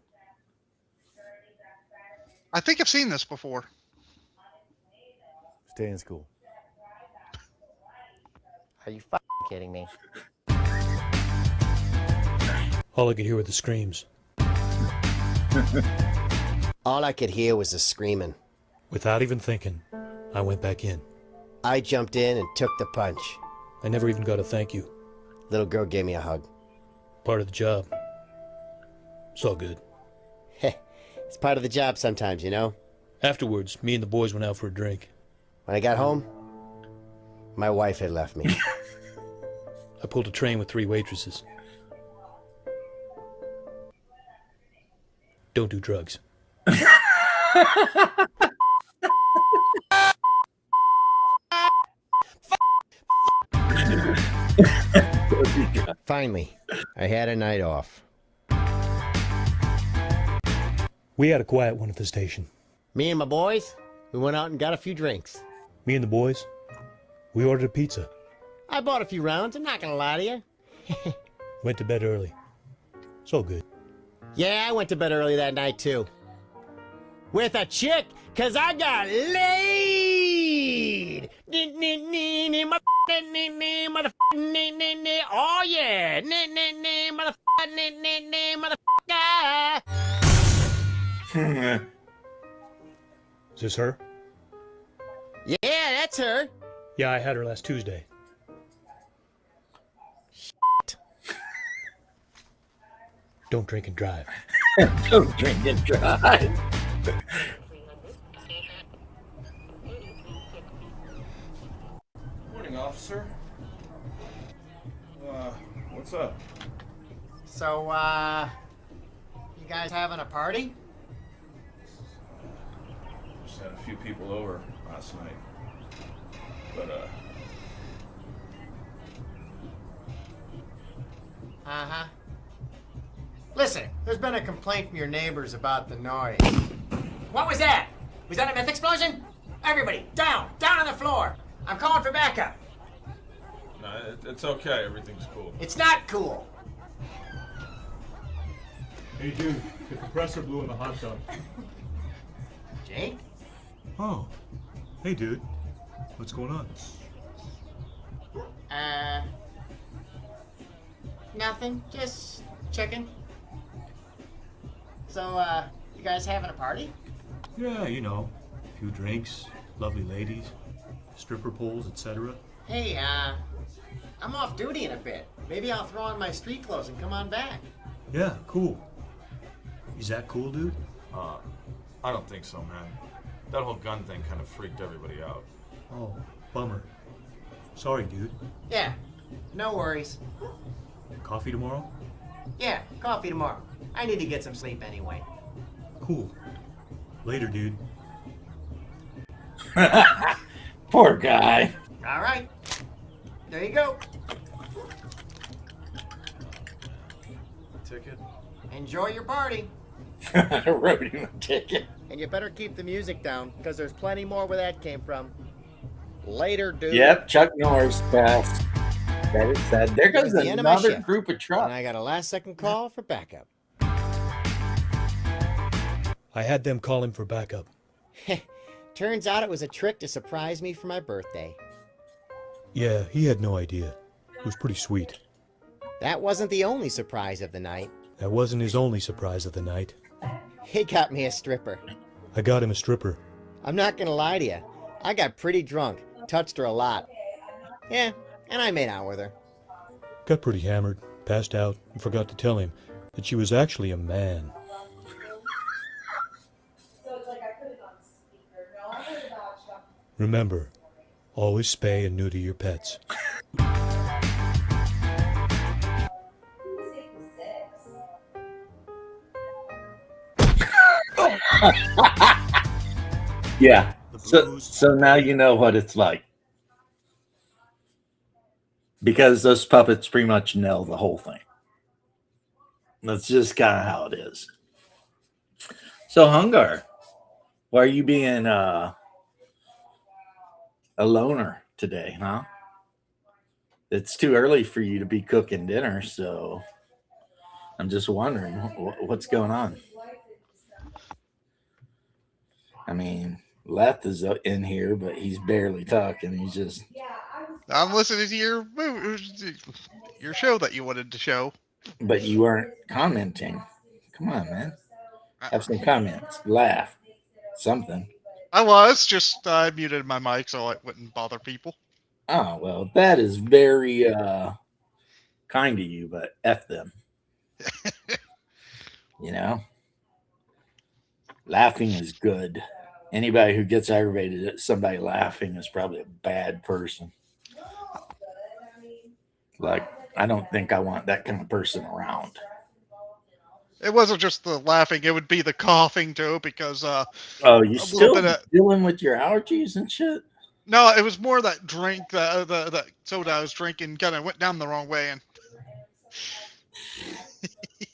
I think I've seen this before. Stay in school. Are you fucking kidding me? All I could hear were the screams. All I could hear was the screaming. Without even thinking, I went back in. I jumped in and took the punch. I never even got a thank you. Little girl gave me a hug. Part of the job. It's all good. It's part of the job sometimes, you know? Afterwards, me and the boys went out for a drink. When I got home, my wife had left me. I pulled a train with 3 waitresses. Don't do drugs. Finally, I had a night off. We had a quiet one at the station. Me and my boys, we went out and got a few drinks. Me and the boys, we ordered a pizza. I bought a few rounds, I'm not gonna lie to you. Went to bed early. It's all good. Yeah, I went to bed early that night, too. With a chick, because I got laid! Oh, yeah! Motherfucker! Is this her? Yeah, that's her. Yeah, I had her last Tuesday. Don't drink and drive. Don't drink and drive. Morning, officer. What's up? So, you guys having a party? Just had a few people over last night. But, Uh-huh. Listen, there's been a complaint from your neighbors about the noise. What was that? Was that a meth explosion? Everybody, down on the floor. I'm calling for backup. no, it's okay. Everything's cool. It's not cool. Hey dude, the compressor blew in the hot tub. Jake? Oh. Hey dude. What's going on? Nothing. Just checking. So, you guys having a party? Yeah, you know. A few drinks, lovely ladies, stripper poles, etc. Hey, I'm off duty in a bit. Maybe I'll throw on my street clothes and come on back. Yeah, cool. Is that cool, dude? I don't think so, man. That whole gun thing kind of freaked everybody out. Oh, bummer. Sorry, dude. Yeah, no worries. Coffee tomorrow? Yeah, coffee tomorrow. I need to get some sleep anyway. Cool. Later, dude. Poor guy. All right. There you go. Ticket? Enjoy your party. I wrote him a ticket. And you better keep the music down, because there's plenty more where that came from. Later, dude. Yep, Chuck Norris passed. That is sad. There That goes was the end of my another shift. group of And trucks. I got a last-second call for backup. I had them call him for backup. Turns out it was a trick to surprise me for my birthday. Yeah, he had no idea. It was pretty sweet. That wasn't the only surprise of the night. That wasn't his only surprise of the night. He got me a stripper. I got him a stripper. I'm not gonna lie to you. I got pretty drunk, touched her a lot. Yeah, and I made out with her. Got pretty hammered, passed out, and forgot to tell him that she was actually a man. Remember, always spay and neuter your pets. Yeah. The So, booze. so now you know what it's like. Because those puppets pretty much nail the whole thing. That's just kind of how it is. So, Hungar, why are you being a loner today, huh? It's too early for you to be cooking dinner, so I'm just wondering what's going on. I mean, Leth is in here, but he's barely talking. He's just I'm listening to your show that you wanted to show. But you weren't commenting. Come on, man. Have some comments. Laugh. Something. I was just I muted my mic so it wouldn't bother people. Oh, well, that is very kind of you, but F them. You know? Laughing is good. Anybody who gets aggravated at somebody laughing is probably a bad person. Like, I don't think I want that kind of person around. It wasn't just the laughing; it would be the coughing too. Because Oh, you little still bit of- dealing with your allergies and shit? no, it was more that drink, the soda I was drinking, kind of went down the wrong way, and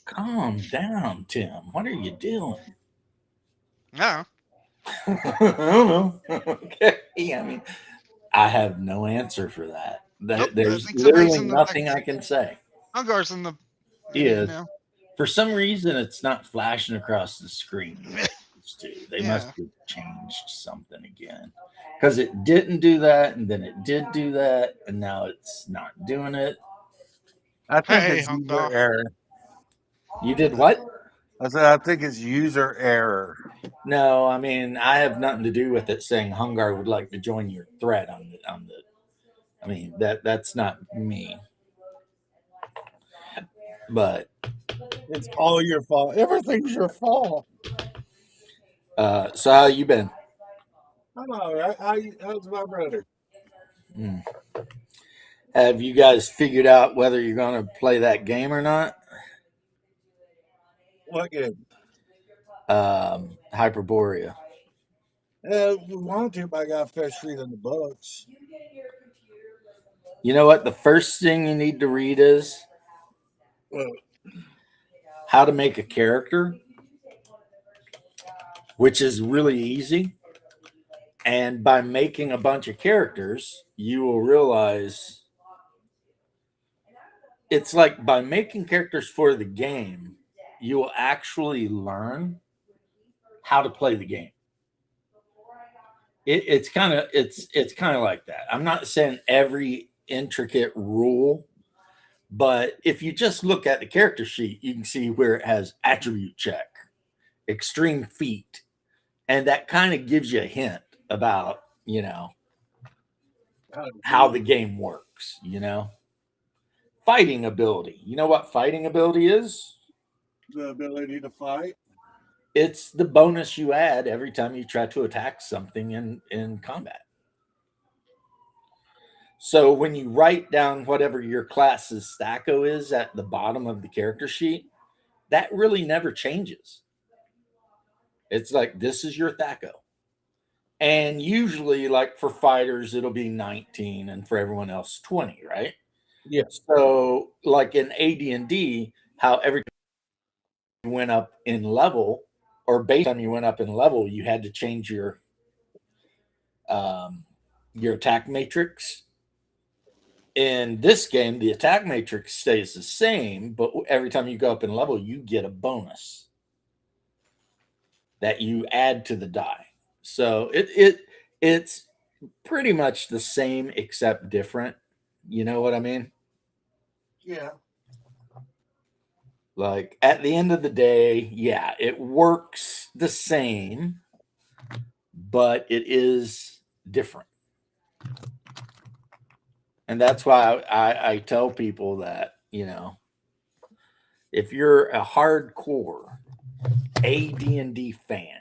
Calm down, Tim. What are you doing? yeah, I don't know. Okay. I mean, I have no answer for that. Nope, I There's think the literally reason that nothing I can say. Hungar's in the He is. now. For some reason, it's not flashing across the screen. They Yeah. must have changed something again, because it didn't do that, and then it did do that, and now it's not doing it. I think Hey, it's hunk user dog. error. You did what? I said I think it's user error. No, I mean I have nothing to do with it. Saying Hungar would like to join your thread on the. I mean that's not me. But It's all your fault. Everything's your fault. so how you been? I'm all right. How's my brother? Hmm. Have you guys figured out whether you're going to play that game or not? What good? Hyperborea. We want to, but I got to first read in the books. You know what? The first thing you need to read is Well, how to make a character, which is really easy. And by making a bunch of characters, you will realize it's like by making characters for the game, you will actually learn how to play the game. It's kind of like that. I'm not saying every intricate rule, but if you just look at the character sheet, you can see where it has attribute check, extreme feat, and that kind of gives you a hint about, how the game works, Fighting ability. You know what fighting ability is? the ability to fight. It's the bonus you add every time you try to attack something in combat. So when you write down whatever your class's stacko is at the bottom of the character sheet, that really never changes. It's like, this is your Thaco. And usually, like for fighters, it'll be 19, and for everyone else, 20, right? Yeah. So, like in AD&D, how every time you went up in level, or based on you went up in level, you had to change your attack matrix. In this game, the attack matrix stays the same, but every time you go up in level, you get a bonus that you add to the die. So it's pretty much the same except different. You know what I mean? Yeah. Like at the end of the day, yeah, it works the same, but it is different. And that's why I tell people that, if you're a hardcore AD&D fan,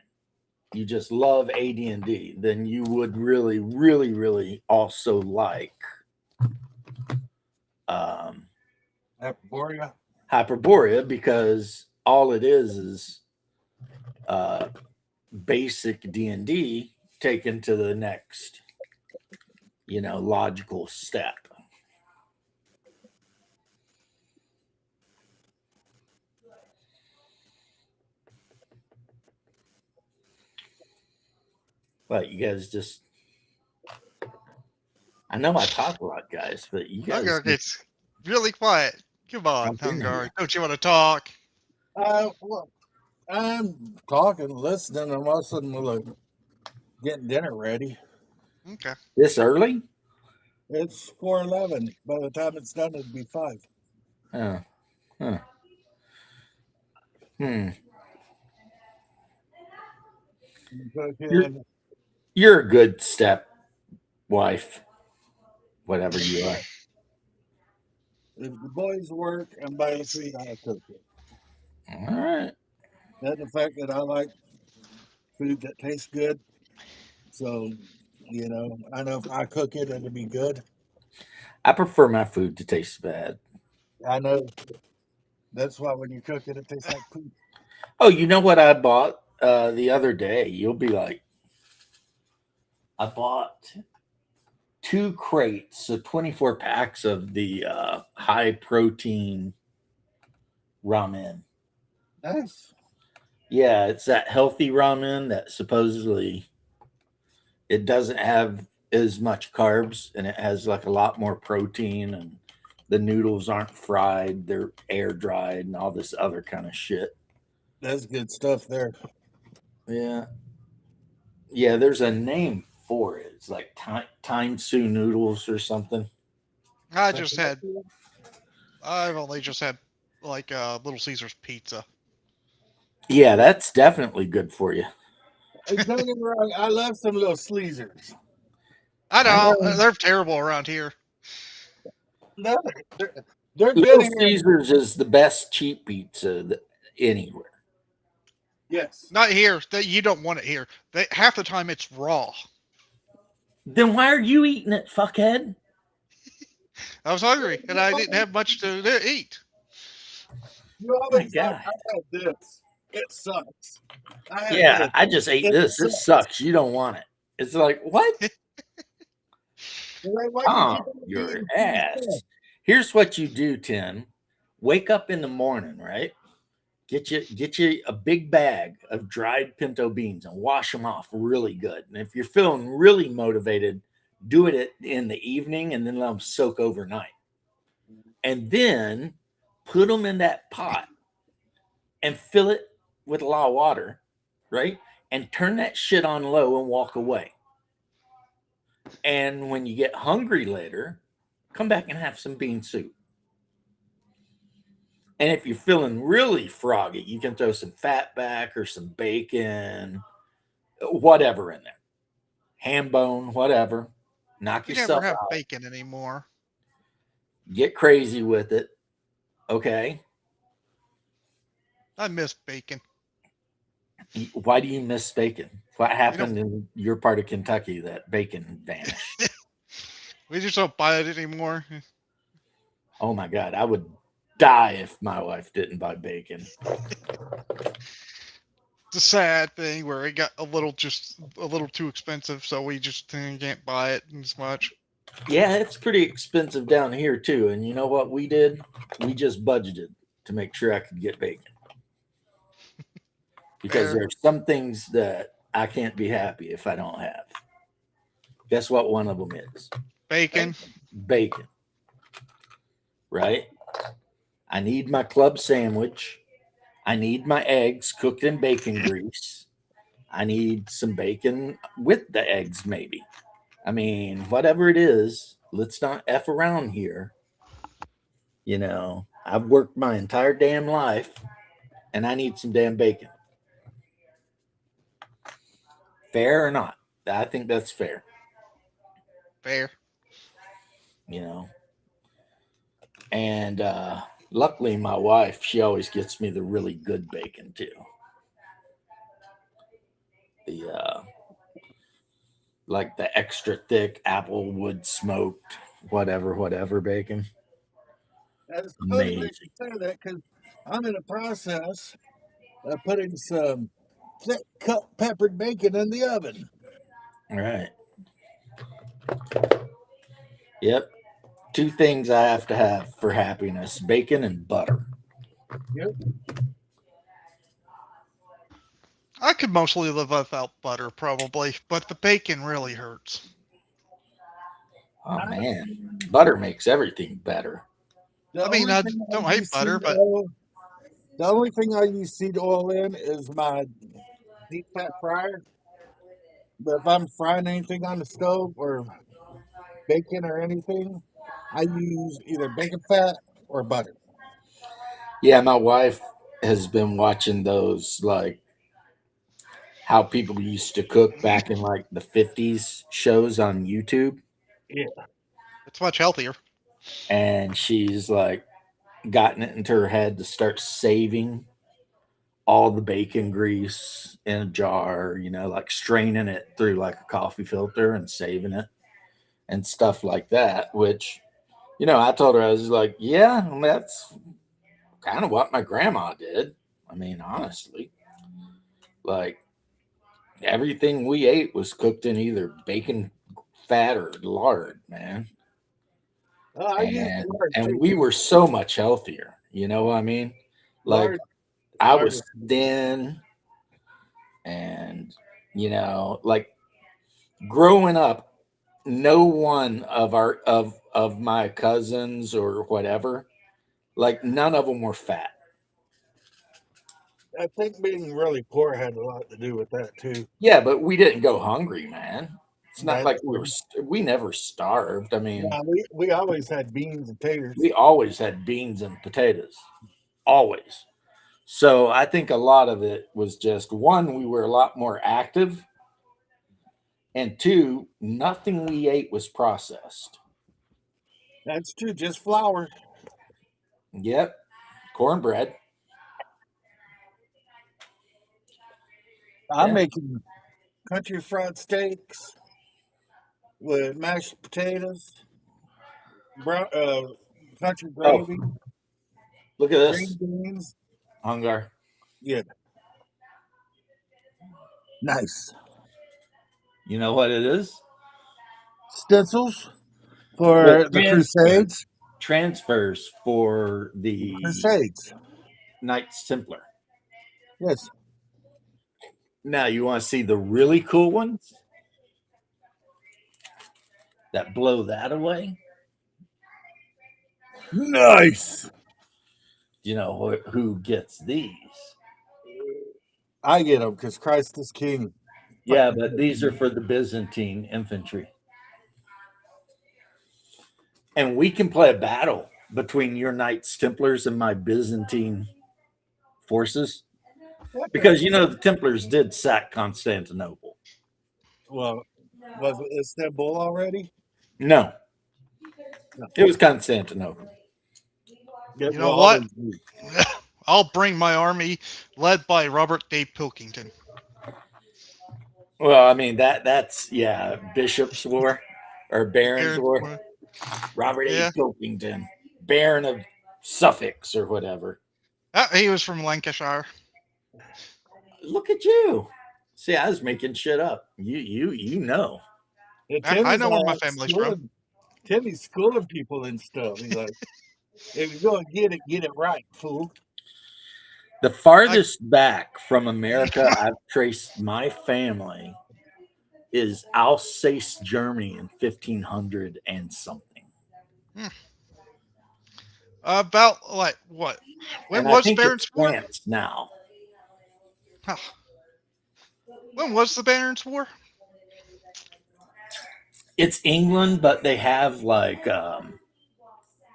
you just love AD&D, then you would really, really, really also like Hyperborea, because all it is basic D&D taken to the next, logical step. But you guys just, I know I talk a lot, guys, but you guys. Hungar gets really quiet. Come on, Jump in Hungar. here. Don't you want to talk? Well, I'm talking, listening, and all of a sudden we're like getting dinner ready. Okay. This early? It's 4:11. By the time it's done, it'll be 5. Oh. Huh. You're a good step wife, whatever you are. If the boys work and buy the food, I'll cook it. All right. And the fact that I like food that tastes good. So, I know if I cook it, it'll be good. I prefer my food to taste bad. I know. That's why when you cook it, it tastes like poop. Oh, you know what I bought the other day? You'll be like, I bought 2 crates, so 24 packs of the high protein ramen. Nice. Yeah, it's that healthy ramen that supposedly it doesn't have as much carbs, and it has like a lot more protein and The noodles aren't fried, they're air dried and all this other kind of shit. That's good stuff there. Yeah. Yeah, there's a name for it. It's like time Sue noodles or something. I've only just had like Little Caesars pizza. Yeah, that's definitely good for you. Hey, don't get me wrong, I love some little sleazers. I know they're terrible around here. No, they're Little good here. Caesars is the best cheap pizza anywhere. Yes. Not here. You don't want it here. Half the time it's raw. Then why are you eating it, fuckhead? I was hungry and I didn't have much to eat. You always My like, God. I had this. It sucks. I had Yeah, this. I just ate It this. This sucks. You don't want it. It's like, what? Like, why Calm can't you your eat ass. this? Here's what you do, Tim. Wake up in the morning, right? Get you a big bag of dried pinto beans and wash them off really good. And if you're feeling really motivated, do it in the evening and then let them soak overnight. And then put them in that pot and fill it with a lot of water, right? And turn that shit on low and walk away. And when you get hungry later, come back and have some bean soup. And if you're feeling really froggy, you can throw some fat back or some bacon, whatever in there. Ham bone, whatever. Knock We yourself never have out. bacon anymore. Get crazy with it. Okay. I miss bacon. Why do you miss bacon? What happened in your part of Kentucky that bacon vanished? We just don't buy it anymore. Oh my God. I would die if my wife didn't buy bacon. It's a sad thing where it got a little too expensive, so we just can't buy it as much. Yeah, it's pretty expensive down here too. And you know what we did? We just budgeted to make sure I could get bacon. Because Fair. there's some things that I can't be happy if I don't have. Guess what one of them is? Bacon. Bacon. Right? I need my club sandwich. I need my eggs cooked in bacon grease. I need some bacon with the eggs, maybe. I mean, whatever it is, let's not F around here. You know, I've worked my entire damn life and I need some damn bacon. Fair or not? I think that's fair. Fair. You know. And luckily my wife, she always gets me the really good bacon too. The like the extra thick apple wood smoked whatever bacon. That's totally Amazing. say that because I'm in the process of putting some thick cut peppered bacon in the oven. All right. Yep. Two things I have to have for happiness: bacon and butter. Yep. I could mostly live without butter, probably, but the bacon really hurts. Oh man, butter makes everything better. The I mean, only I thing don't use hate butter, seed but oil- the only thing I use seed oil in is my deep fat fryer. But if I'm frying anything on the stove or bacon or anything, I use either bacon fat or butter. Yeah, my wife has been watching those, like how people used to cook back in like the 50s shows on YouTube. it's much healthier. And she's like gotten it into her head to start saving all the bacon grease in a jar, you know, like straining it through like a coffee filter and saving it and stuff like that. Which, you know, I told her, I was like, yeah, that's kind of what my grandma did. I mean, honestly, like everything we ate was cooked in either bacon fat or lard, man. I use And lard too. we were so much healthier. You know what I mean? Like Lard- I lard was is- thin, and you know, like growing up, no one of my cousins or whatever, like none of them were fat. I think being really poor had a lot to do with that too. Yeah, but we didn't go hungry, man. It's not That's like we never starved. I mean, no, we always had beans and taters. we always had beans and potatoes, always. So I think a lot of it was just one, we were a lot more active, and two, nothing we ate was processed. That's true. Just flour. Yep, cornbread. I'm Yeah. making country fried steaks with mashed potatoes, brown, country Oh, gravy, look at green this, beans. Hungar. Yeah, nice. You know what it is? Stencils Well, for the Crusades. transfers for the Crusades. Knights Templar. Yes. Now, you want to see the really cool ones that blow that away? Nice. You know who gets these? I get them because Christ is King. Yeah, but these are for the Byzantine infantry. And we can play a battle between your Knights Templars and my Byzantine forces. Because, you know, the Templars did sack Constantinople. Well, was it Istanbul already? No, it was Constantinople. It You know will what? always be. I'll bring my army, led by Robert Dave Pilkington. Well, I mean, that's, yeah, Bishop's War or Baron's War. Robert Yeah. A. Pilkington, Baron of Suffolk or whatever. He was from Lancashire. Look at you. See, I was making shit up. You know. And I know where my like family's schooling- Timmy's schooling people and stuff. He's like, if you're going to get it right, fool. The farthest back from America I've traced my family is Alsace, Germany in 1500 and something. About like what? When And I was think Barons it's War? France now. Huh. When was the Barons War? It's England, but they have like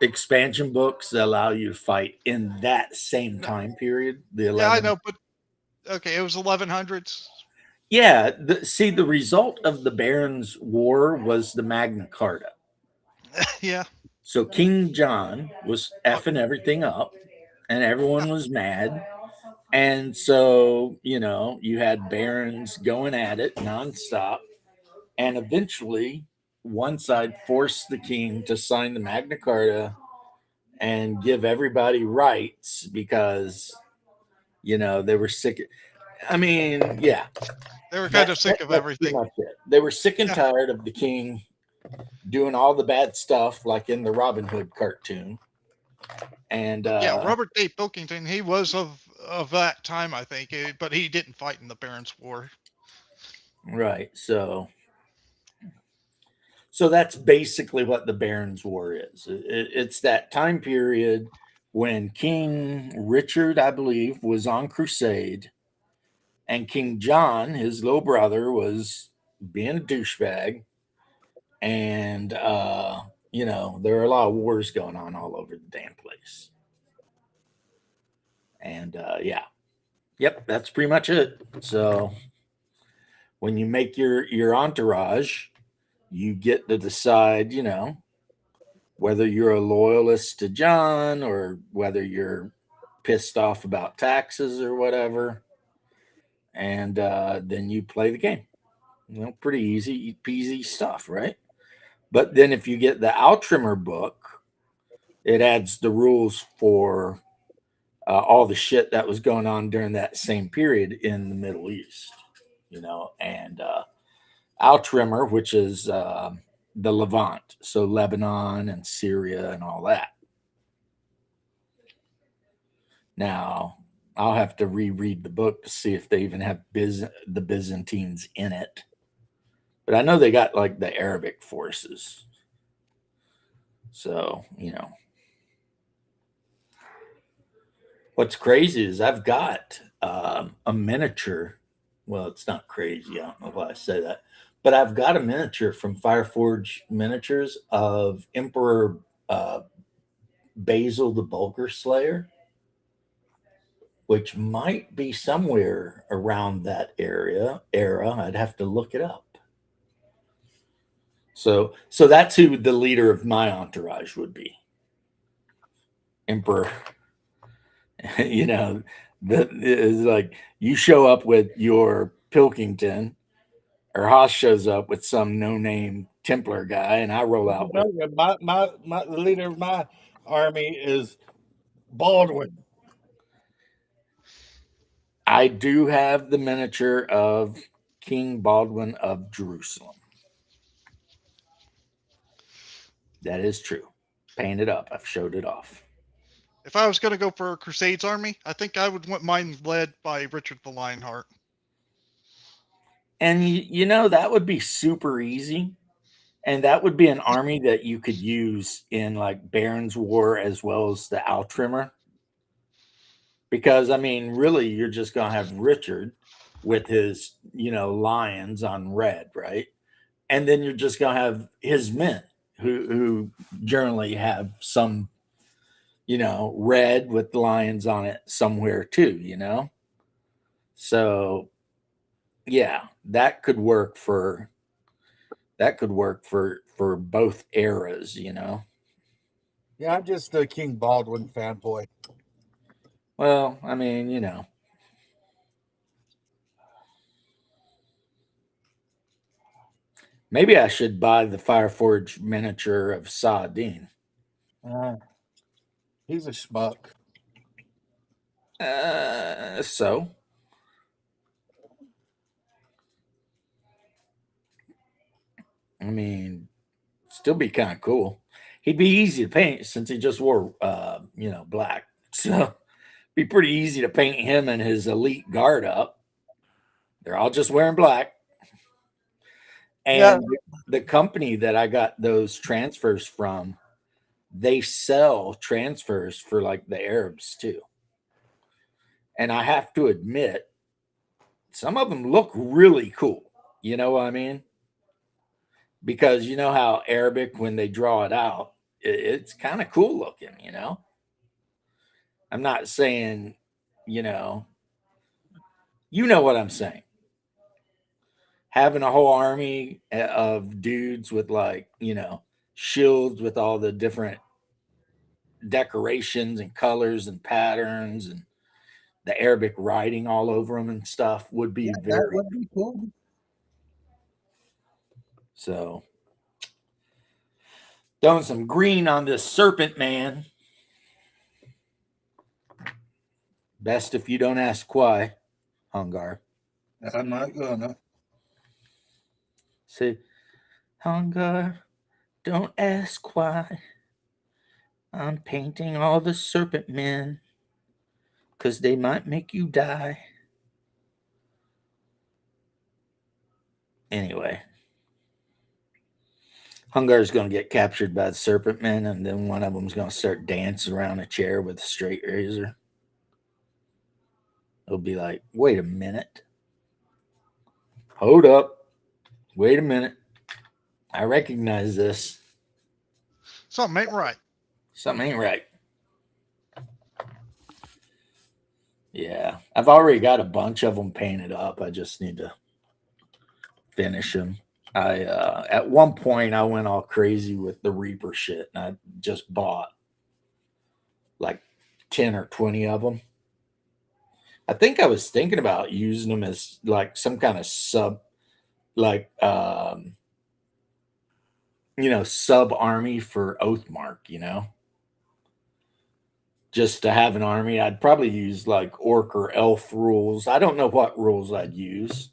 expansion books that allow you to fight in that same time period. The 11. Yeah, I know, but okay, it was 1100s. Yeah, the result of the Barons' War was the Magna Carta. Yeah. So King John was effing everything up, and everyone was mad. And so, you know, you had barons going at it nonstop. And eventually, one side forced the king to sign the Magna Carta and give everybody rights because, you know, they were sick. I mean, yeah. They were kind of sick of That's pretty everything. much it. They were sick and Yeah. tired of the king doing all the bad stuff, like in the Robin Hood cartoon. And Yeah, Robert Dave Pilkington, he was of that time, I think, but he didn't fight in the Barons War. right, so that's basically what the Barons' War is. It's that time period when King Richard, I believe, was on crusade, and King John, his little brother, was being a douchebag. And you know, there are a lot of wars going on all over the damn place. And yeah, yep, that's pretty much it. So when you make your entourage, you get to decide, you know, whether you're a loyalist to John or whether you're pissed off about taxes or whatever. And then you play the game. You know, pretty easy peasy stuff, right? But then if you get the Outrimmer book, it adds the rules for all the shit that was going on during that same period in the Middle East, you know, and Outrimmer, which is the Levant, so Lebanon and Syria and all that. Now, I'll have to reread the book to see if they even have the Byzantines in it. But I know they got like the Arabic forces. So, what's crazy is I've got a miniature. Well, it's not crazy. I don't know why I say that. But I've got a miniature from Fireforge Miniatures of Emperor Basil the Bulgar Slayer, which might be somewhere around that era. I'd have to look it up. So that's who the leader of my entourage would be. Emperor. It's like you show up with your Pilkington, or Haas shows up with some no-name Templar guy, and I roll out with The leader of my army is Baldwin. I do have the miniature of King Baldwin of Jerusalem. That is true. Painted up. I've showed it off. If I was going to go for a Crusades army, I think I would want mine led by Richard the Lionheart. And that would be super easy. And that would be an army that you could use in like Baron's War as well as the Outrimmer. Because, I mean, really, you're just going to have Richard with his, lions on red, right? And then you're just going to have his men who generally have some, red with lions on it somewhere too, So, yeah, that could work for both eras, Yeah, I'm just a King Baldwin fanboy. Well, I mean, maybe I should buy the Fireforge miniature of Saladin. He's a schmuck. So I mean, still be kind of cool. He'd be easy to paint since he just wore, black. So be pretty easy to paint him and his elite guard up. They're all just wearing black. And the company that I got those transfers from, they sell transfers for like the Arabs too. And I have to admit, some of them look really cool. You know what I mean? Because you know how Arabic, when they draw it out, it's kind of cool looking, I'm not saying, you know what I'm saying. Having a whole army of dudes with like, shields with all the different decorations and colors and patterns and the Arabic writing all over them and stuff would be that would be cool. So, throwing some green on this serpent man. Best if you don't ask why, Hungar. I'm not gonna. Say, Hungar, don't ask why. I'm painting all the serpent men, 'cause they might make you die. Anyway, Hungar's going to get captured by the serpent men, and then one of them's going to start dancing around a chair with a straight razor. It'll be like, wait a minute. Hold up. Wait a minute. I recognize this. Something ain't right. Something ain't right. Yeah. I've already got a bunch of them painted up. I just need to finish them. At one point I went all crazy with the Reaper shit, and I just bought like 10 or 20 of them. I think I was thinking about using them as like some kind of sub army for Oathmark, just to have an army. I'd probably use like orc or elf rules. I don't know what rules I'd use,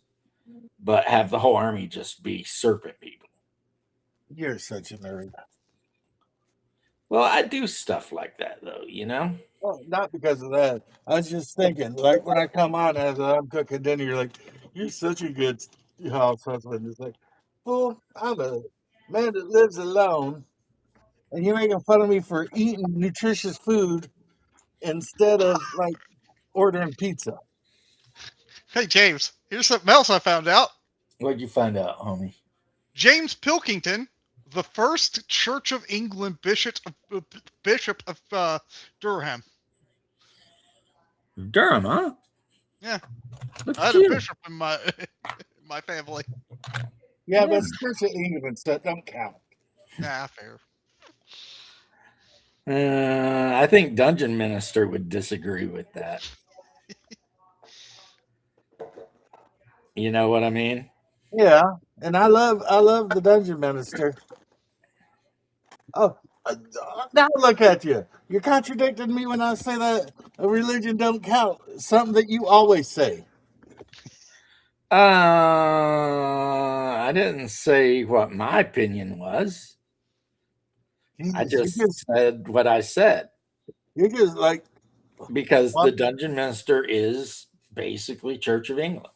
but have the whole army just be serpent people. You're such a nerd. Well, I do stuff like that though, Well, not because of that. I was just thinking, like when I come on as I'm cooking dinner, you're like, you're such a good house husband. It's like, Fool, I'm a man that lives alone, and you're making fun of me for eating nutritious food instead of like ordering pizza. Hey, James, here's something else I found out. What'd you find out, homie? James Pilkington, the first Church of England bishop of Durham. Durham, huh? Yeah, Look I at had a you. bishop in my my family. Yeah, but it's Church of England, so it don't count. Nah, fair. I think Dungeon Minister would disagree with that. You know what I mean? Yeah, and I love the Dungeon Minister. Oh, now look at you. You're contradicting me when I say that a religion don't count. Something that you always say. I didn't say what my opinion was. I just said what I said You're just like because the Dungeon Minister is basically Church of England.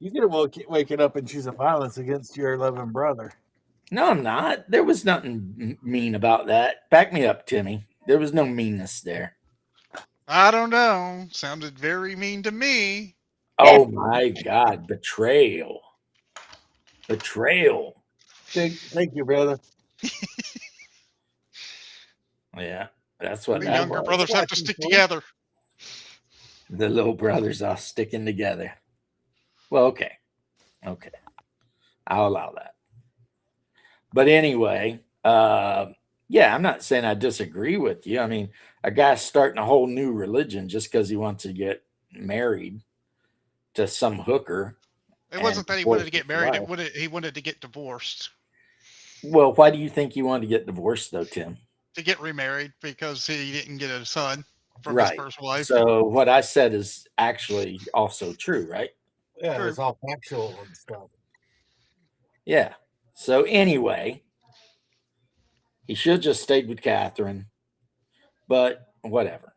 you get waking up and choosing violence against your loving brother. No, I'm not. There was nothing mean about that. Back me up, Timmy. There was no meanness there. I don't know. Sounded very mean to me. Oh my God, betrayal. Betrayal. Thank you, brother. Yeah, that's what The that younger was. brothers have to stick together. The little brothers are sticking together. Well, okay. Okay. I'll allow that. But anyway, yeah, I'm not saying I disagree with you. I mean, a guy's starting a whole new religion just because he wants to get married to some hooker. It wasn't that he wanted to get married. He wanted to get divorced. Well, why do you think he wanted to get divorced, though, Tim? To get remarried because he didn't get a son from Right. his first wife. So what I said is actually also true, right? Yeah, it's all factual and stuff. Yeah. So anyway, he should have just stayed with Catherine, but whatever.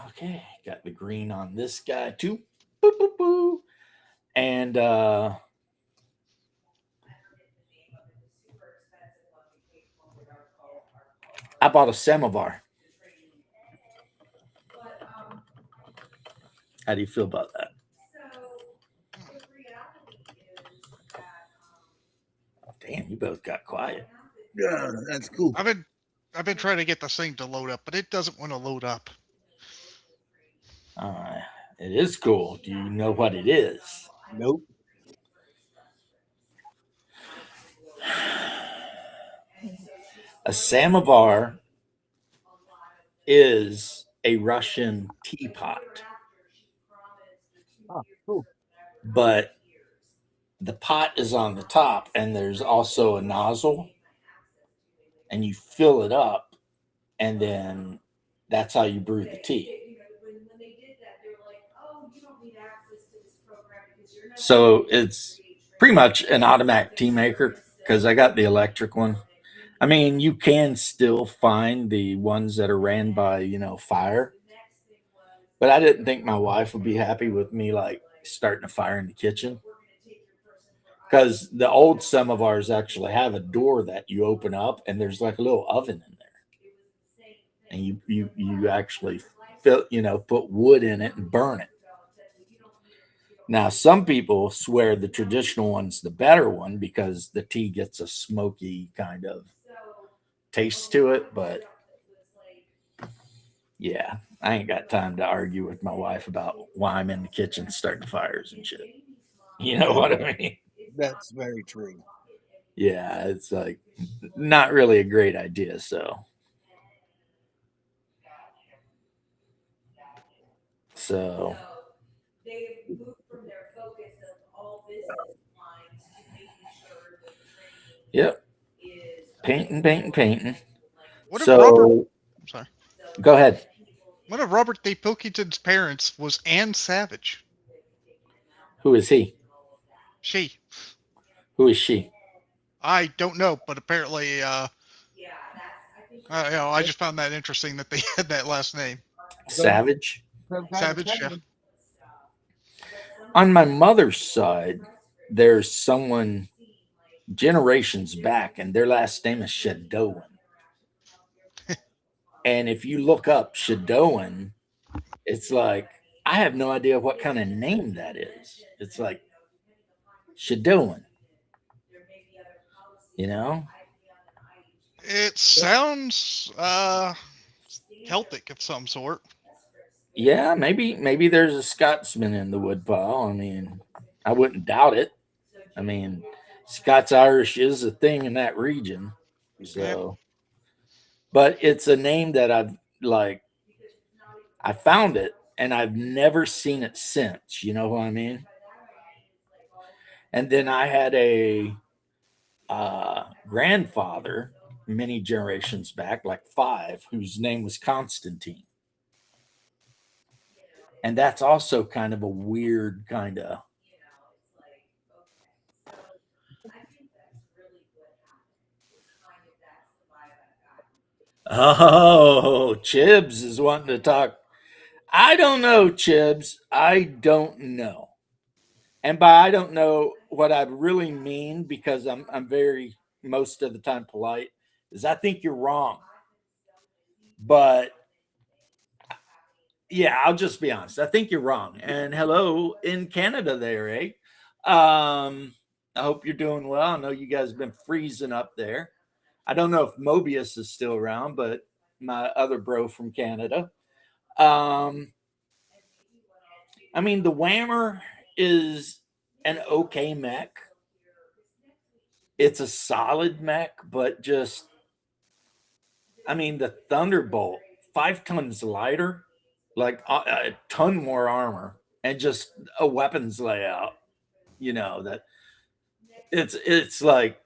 Okay, got the green on this guy too. Boop, boop, boop. And I bought a samovar. How do you feel about that? Damn, you both got quiet. Yeah, that's cool. I've been trying to get this thing to load up, but it doesn't want to load up. It is cool. Do you know what it is? Nope. A samovar is a Russian teapot. Oh, cool. But the pot is on the top, and there's also a nozzle, and you fill it up, and then that's how you brew the tea. So it's pretty much an automatic tea maker because I got the electric one. I mean, you can still find the ones that are ran by, fire. But I didn't think my wife would be happy with me like starting a fire in the kitchen. Because the old samovars actually have a door that you open up and there's like a little oven in there. And you actually put wood in it and burn it. Now, some people swear the traditional one's the better one because the tea gets a smoky kind of taste to it. But yeah, I ain't got time to argue with my wife about why I'm in the kitchen starting fires and shit. You know what I mean? That's very true. Yeah, it's like not really a great idea. So yep. Painting. So I'm sorry. Go ahead. One of Robert D. Pilkington's parents was Anne Savage. Who is he? She. Who is she? I don't know, but apparently, I just found that interesting that they had that last name. Savage. Savage, yeah. On my mother's side, there's someone generations back, and their last name is Shadowan. And if you look up Shadowan, it's like I have no idea what kind of name that is. It's like Shadowan, you know? It sounds Celtic of some sort. Yeah, maybe there's a Scotsman in the woodpile. I mean, I wouldn't doubt it. I mean, Scots Irish is a thing in that region. So, but it's a name that I found it and I've never seen it since. You know what I mean? And then I had a grandfather many generations back, like 5, whose name was Constantine. And that's also kind of a weird kind of. Oh, Chibs is wanting to talk. I don't know, Chibs. I don't know. And by I don't know, what I really mean, because I'm very most of the time polite, is I think you're wrong. But yeah, I'll just be honest. I think you're wrong. And hello in Canada there, eh? I hope you're doing well. I know you guys have been freezing up there. I don't know if Mobius is still around, but my other bro from Canada. Um, I mean, the Whammer is an okay mech. It's a solid mech, but just, I mean, the Thunderbolt, 5 tons lighter, like a ton more armor, and just a weapons layout. You know that it's like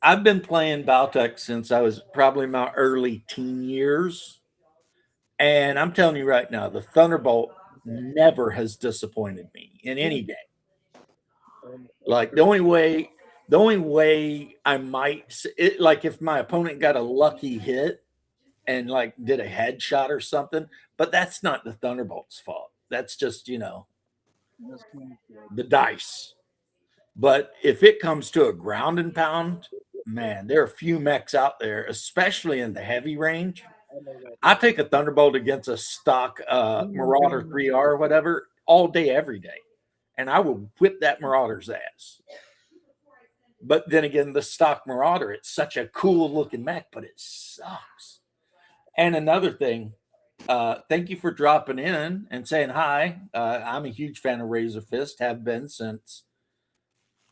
I've been playing Baltec since I was probably my early teen years, and I'm telling you right now, the Thunderbolt never has disappointed me in any game. Like the only way I might it, like if my opponent got a lucky hit and like did a headshot or something, but that's not the Thunderbolt's fault. That's just, the dice. But if it comes to a ground and pound, man, there are a few mechs out there, especially in the heavy range. I take a Thunderbolt against a stock Marauder 3R or whatever all day, every day. And I will whip that Marauder's ass. But then again, the stock Marauder, it's such a cool looking mech, but it sucks. And another thing, thank you for dropping in and saying hi. I'm a huge fan of Razor Fist, have been since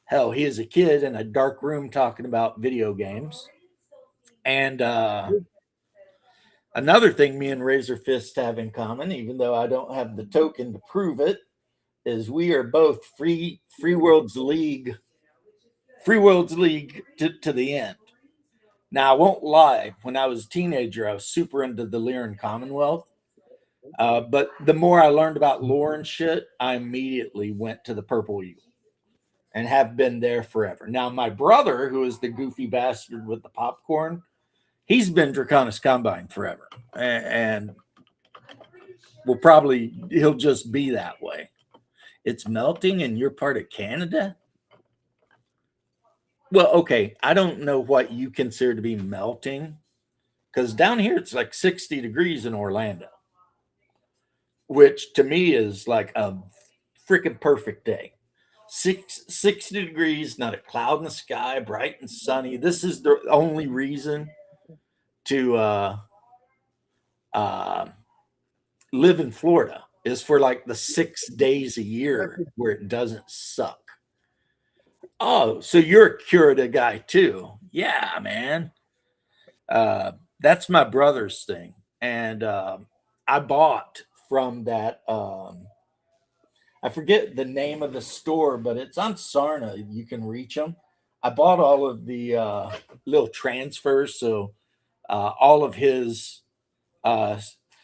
hell, he is a kid in a dark room talking about video games. And another thing me and Razor Fist have in common, even though I don't have the token to prove it, is we are both Free Worlds League to the end. Now, I won't lie. When I was a teenager, I was super into the Lyran Commonwealth. But the more I learned about lore and shit, I immediately went to the Purple Eagle and have been there forever. Now, my brother, who is the goofy bastard with the popcorn, he's been Draconis Combine forever. And he'll just be that way. It's melting and you're part of Canada? Well, okay, I don't know what you consider to be melting, because down here it's like 60 degrees in Orlando, which to me is like a freaking perfect day. 60 degrees, not a cloud in the sky, bright and sunny. This is the only reason to live in Florida, is for like the 6 days a year where it doesn't suck. Oh, so you're a Curita guy too? Yeah, man. That's my brother's thing, and I bought from that. I forget the name of the store, but it's on Sarna. You can reach them. I bought all of the little transfers, so all of his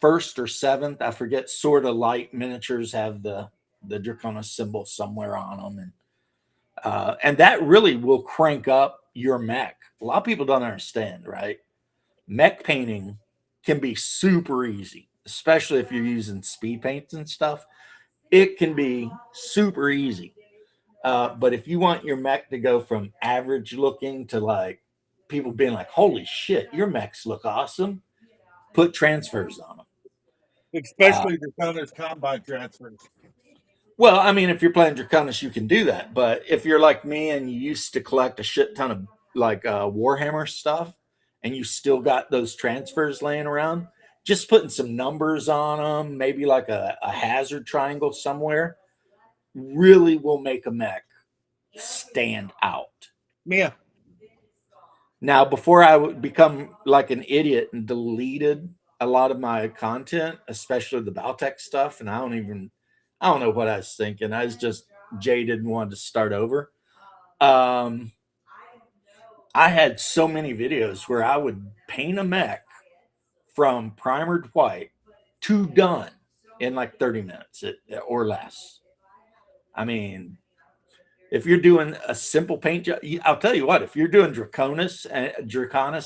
first or seventh, I forget, sort of light miniatures have the Draconis symbol somewhere on them, and that really will crank up your mech. A lot of people don't understand, right? Mech painting can be super easy, especially if you're using speed paints and stuff. it can be super easy. But if you want your mech to go from average looking to like people being like, holy shit, your mechs look awesome, put transfers on them. Especially the Draconis combine transfers. Well, I mean, if you're playing Draconis, you can do that. But if you're like me and you used to collect a shit ton of like Warhammer stuff and you still got those transfers laying around, just putting some numbers on them, maybe like a hazard triangle somewhere, really will make a mech stand out. Yeah. Now, before I would become like an idiot and deleted a lot of my content, especially the Baltech stuff, and I don't know what I was thinking. I was just jaded and wanted to start over. I had so many videos where I would paint a mech from primered white to done in like 30 minutes or less. I mean, if you're doing a simple paint job, I'll tell you what, if you're doing Draconis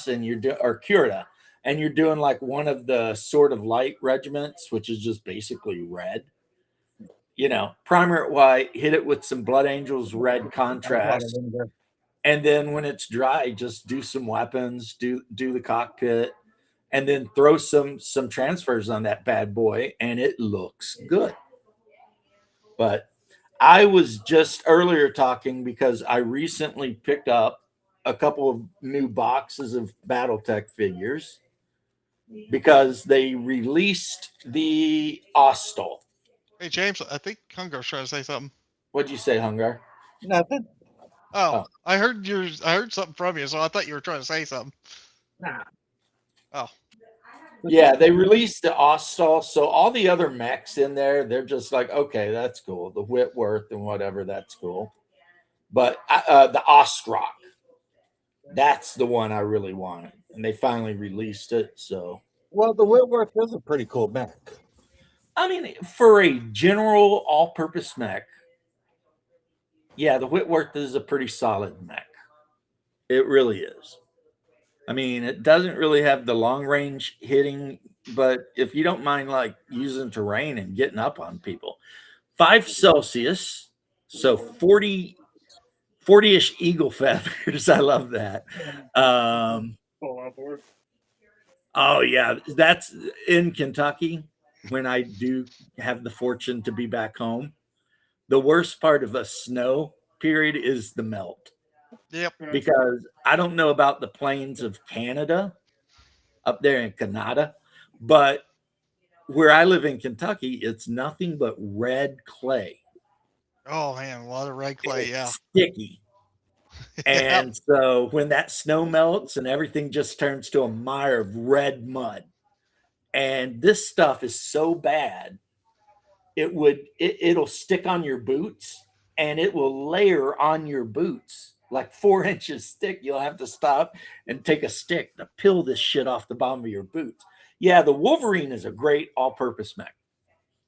and you're or Curta, and you're doing like one of the Sword of Light regiments, which is just basically red, you know, primer it white, hit it with some Blood Angels red contrast, and then when it's dry, just do some weapons, do the cockpit, and then throw some transfers on that bad boy, and it looks good. But I was just earlier talking because I recently picked up a couple of new boxes of BattleTech figures because they released the Ostal. Hey, James, I think Hungar's trying to say something. What'd you say, Hungar? Nothing. Oh, I heard something from you, so I thought you were trying to say something. Nah. Oh. Yeah, they released the Ostal, so all the other mechs in there, they're just like, okay, that's cool. The Whitworth and whatever, that's cool. But the Ostrock, that's the one I really wanted, and they finally released it. So, well, the Whitworth is a pretty cool mech. I mean, for a general all-purpose mech, yeah, the Whitworth is a pretty solid mech. It really is. I mean, it doesn't really have the long range hitting, but if you don't mind like using terrain and getting up on people, 5 Celsius, so 40-ish eagle feathers. I love that. Oh yeah, that's in Kentucky when I do have the fortune to be back home. The worst part of a snow period is the melt. Yep. Because I don't know about the plains of Canada up there in Canada, but where I live in Kentucky, it's nothing but red clay. Oh man, a lot of red clay, yeah. Sticky. And so when that snow melts and everything just turns to a mire of red mud. And this stuff is so bad, it'll stick on your boots and it will layer on your boots like 4 inches thick. You'll have to stop and take a stick to peel this shit off the bottom of your boots. Yeah, the Wolverine is a great all-purpose mech.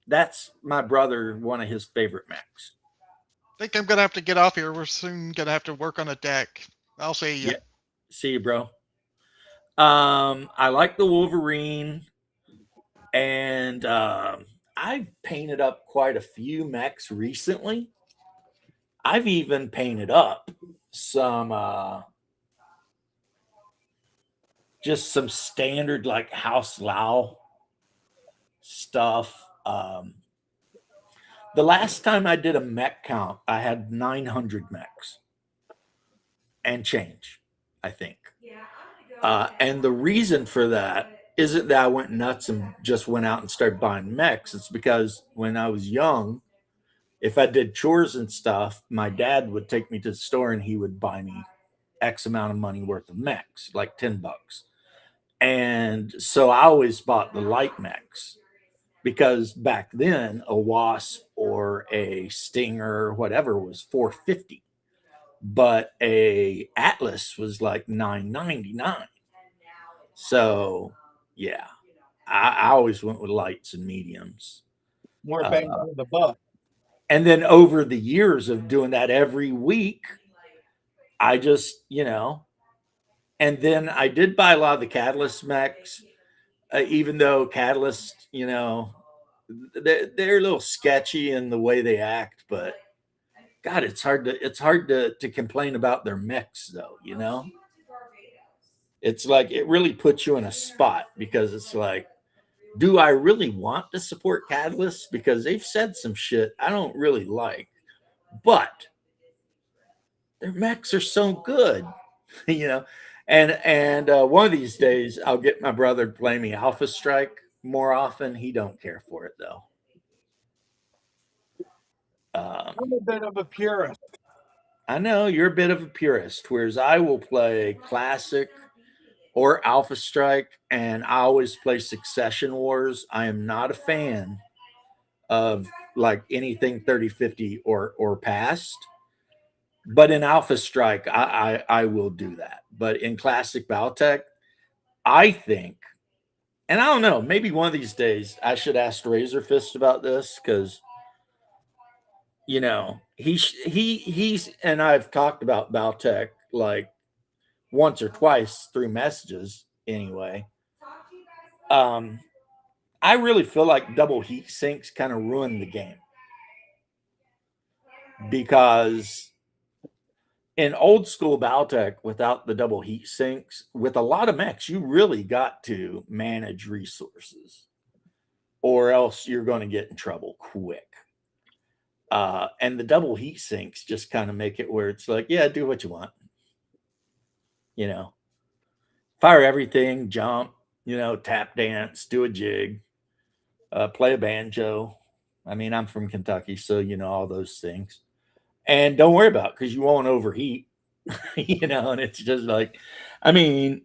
That's my brother, one of his favorite mechs. I think I'm gonna have to get off here. We're soon gonna have to work on a deck. I'll see you. Yeah. See you, bro. I like the Wolverine, and I've painted up quite a few mechs recently. I've even painted up some just some standard like House Lao stuff. The last time I did a mech count, I had 900 mechs and change, I think. And the reason for that isn't that I went nuts and just went out and started buying mechs. It's because when I was young, if I did chores and stuff, my dad would take me to the store and he would buy me X amount of money worth of mechs, like $10. And so I always bought the light mechs because back then a Wasp or a Stinger or whatever was $450, but a Atlas was like $999. So yeah, I always went with lights and mediums. More bang for the buck. And then over the years of doing that every week, I just, and then I did buy a lot of the Catalyst mechs, even though Catalyst, they're a little sketchy in the way they act, but God, it's hard to complain about their mix though, you know? It's like it really puts you in a spot because it's like, do I really want to support Catalyst? Because they've said some shit I don't really like, but their mechs are so good, you know. And one of these days, I'll get my brother to play me Alpha Strike more often. He don't care for it though. I'm a bit of a purist. I know you're a bit of a purist, whereas I will play Classic or Alpha Strike, and I always play Succession Wars. I am not a fan of like anything 3050 or past. But in Alpha Strike, I will do that. But in Classic Battletech, I think, and I don't know, maybe one of these days I should ask Razor Fist about this because, you know, he's and I've talked about Battletech like once or twice through messages anyway. I really feel like double heat sinks kind of ruined the game because in old school Battletech, without the double heat sinks, with a lot of mechs, you really got to manage resources, or else you're going to get in trouble quick. And the double heat sinks just kind of make it where it's like, yeah, do what you want. You know, fire everything, jump, you know, tap dance, do a jig, play a banjo. I mean, I'm from Kentucky, so you know all those things. And don't worry about it because you won't overheat, you know. And it's just like, I mean,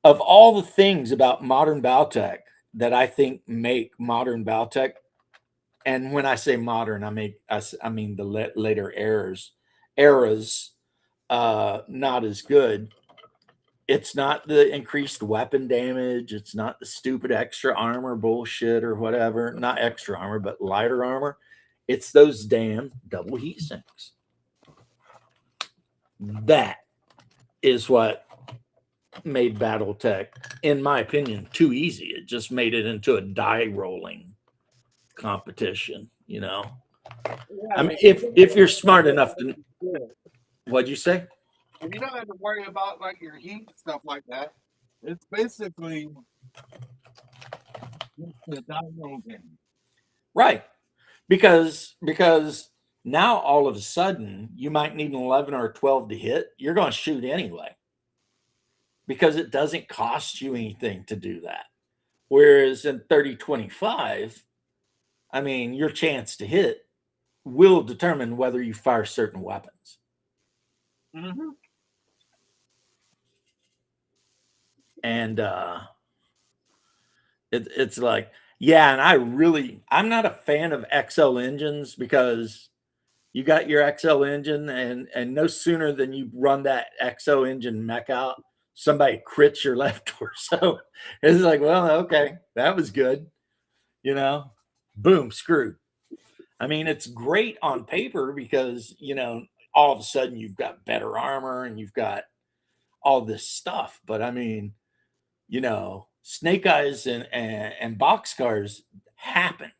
of all the things about modern Battletech that I think make modern Battletech, and when I say modern, I mean the later eras, not as good. It's not the increased weapon damage. It's not the stupid extra armor bullshit or whatever. Not extra armor, but lighter armor. It's those damn double heat sinks. That is what made Battletech, in my opinion, too easy. It just made it into a die rolling competition, you know. Yeah, I mean, if you're smart enough to, what'd you say? if you don't have to worry about like your heat and stuff like that, it's basically just a dino game. Right. Because now all of a sudden you might need an 11 or a 12 to hit. You're going to shoot anyway because it doesn't cost you anything to do that. Whereas in 3025, I mean, your chance to hit will determine whether you fire certain weapons. Mm-hmm. And it's like, yeah, and I'm not a fan of XL engines because you got your XL engine and no sooner than you run that XO engine mech out, somebody crits your left torso. It's like, well, okay, that was good. You know, boom, screwed. I mean, it's great on paper because, you know, all of a sudden you've got better armor and you've got all this stuff. But I mean, you know, snake eyes and boxcars happen.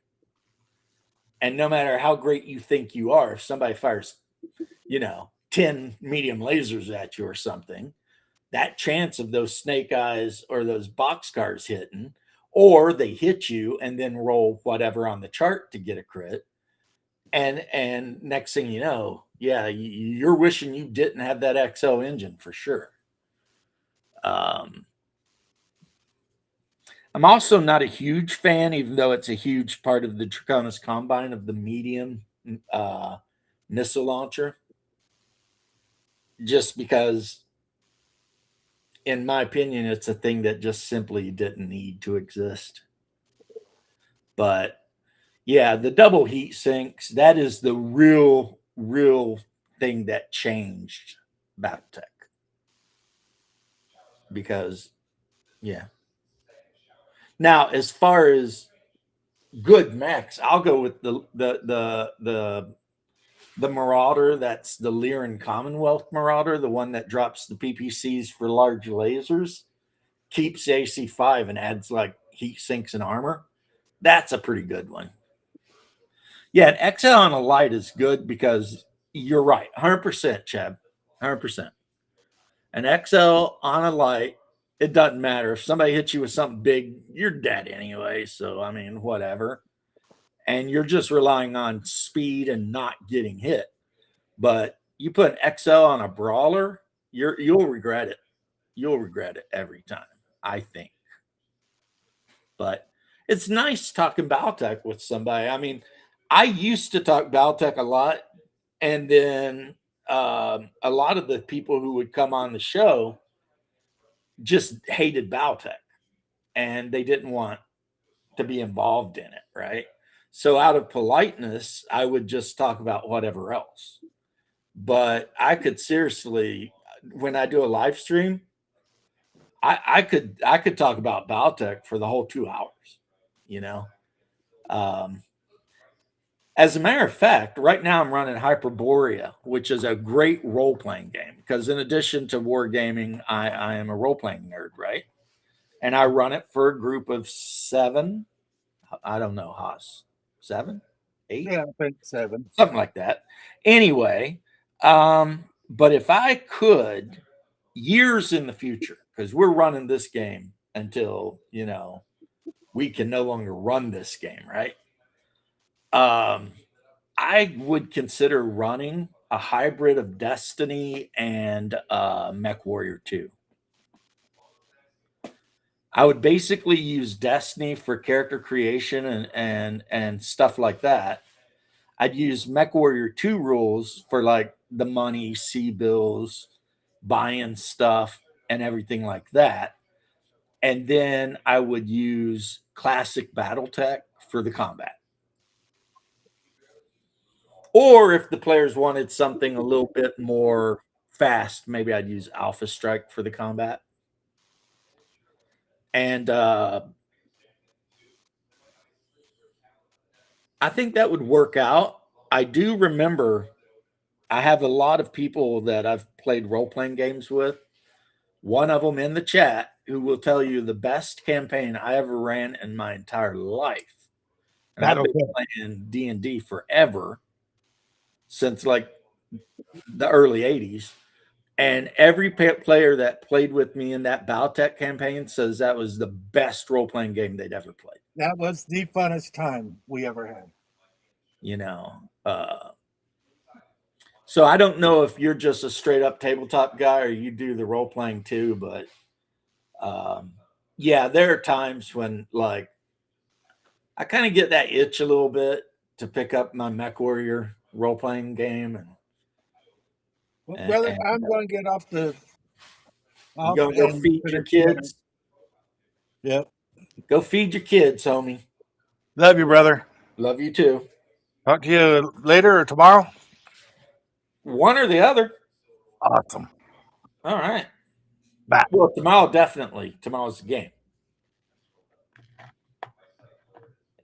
And no matter how great you think you are, if somebody fires, you know, 10 medium lasers at you or something, that chance of those snake eyes or those boxcars hitting, or they hit you and then roll whatever on the chart to get a crit. And next thing you know, yeah, you're wishing you didn't have that XO engine for sure. I'm also not a huge fan, even though it's a huge part of the Draconis Combine, of the medium missile launcher. Just because, in my opinion, it's a thing that just simply didn't need to exist. But yeah, the double heat sinks, that is the real thing that changed Battletech. Because, yeah. Now, as far as good mechs, I'll go with the Marauder. That's the Lyran Commonwealth Marauder, the one that drops the PPCs for large lasers, keeps AC5 and adds like heat sinks and armor. That's a pretty good one. Yeah, an XL on a light is good because you're right. 100%, Chad. 100%. An XL on a light, it doesn't matter. If somebody hits you with something big, you're dead anyway. So, I mean, whatever. And you're just relying on speed and not getting hit. But you put an XL on a brawler, you'll regret it. You'll regret it every time, I think. But it's nice talking Battletech with somebody. I mean, I used to talk Battletech a lot, and then a lot of the people who would come on the show just hated Battletech, and they didn't want to be involved in it, right? So out of politeness, I would just talk about whatever else. But I could seriously, when I do a live stream, I could talk about Battletech for the whole 2 hours, you know. As a matter of fact, right now I'm running Hyperborea, which is a great role-playing game because in addition to wargaming, I am a role-playing nerd, right? And I run it for a group of 7. I don't know, Haas. 7? 8? Yeah, I think 7. Something like that. Anyway, but if I could, years in the future, because we're running this game until, you know, we can no longer run this game, right? I would consider running a hybrid of Destiny and Mech Warrior 2. I would basically use Destiny for character creation and stuff like that. I'd use Mech Warrior 2 rules for like the money, C-bills, buying stuff, and everything like that. And then I would use classic Battletech for the combat. Or if the players wanted something a little bit more fast, maybe I'd use Alpha Strike for the combat. And I think that would work out. I do remember I have a lot of people that I've played role-playing games with. One of them in the chat who will tell you the best campaign I ever ran in my entire life. And I've been playing D&D forever, since like the early 80s. And every player that played with me in that Battletech campaign says that was the best role-playing game they'd ever played. That was the funnest time we ever had. You know, so I don't know if you're just a straight up tabletop guy or you do the role playing too, but yeah, there are times when like I kind of get that itch a little bit to pick up my Mech Warrior role playing game. Well, brother, I'm going to get off the. You gonna go feed your kids? Yep. Go feed your kids, homie. Love you, brother. Love you too. Talk to you later or tomorrow. One or the other. Awesome. All right. Bye. Well, tomorrow, definitely. Tomorrow's the game.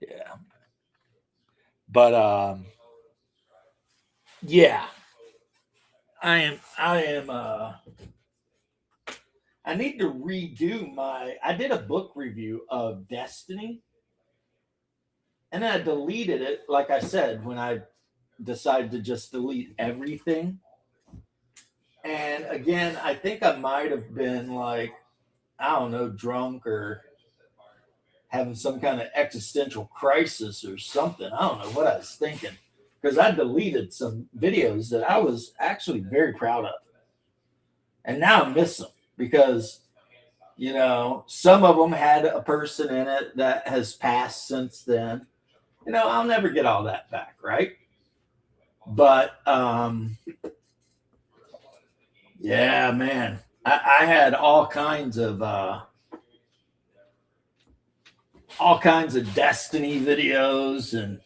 Yeah. But yeah. I need to redo I did a book review of Destiny. And then I deleted it, like I said, when I decided to just delete everything. And again, I think I might have been like, I don't know, drunk or having some kind of existential crisis or something. I don't know what I was thinking. Because I deleted some videos that I was actually very proud of. And now I miss them because, you know, some of them had a person in it that has passed since then. You know, I'll never get all that back, right? But, yeah, man, I had all kinds of Destiny videos and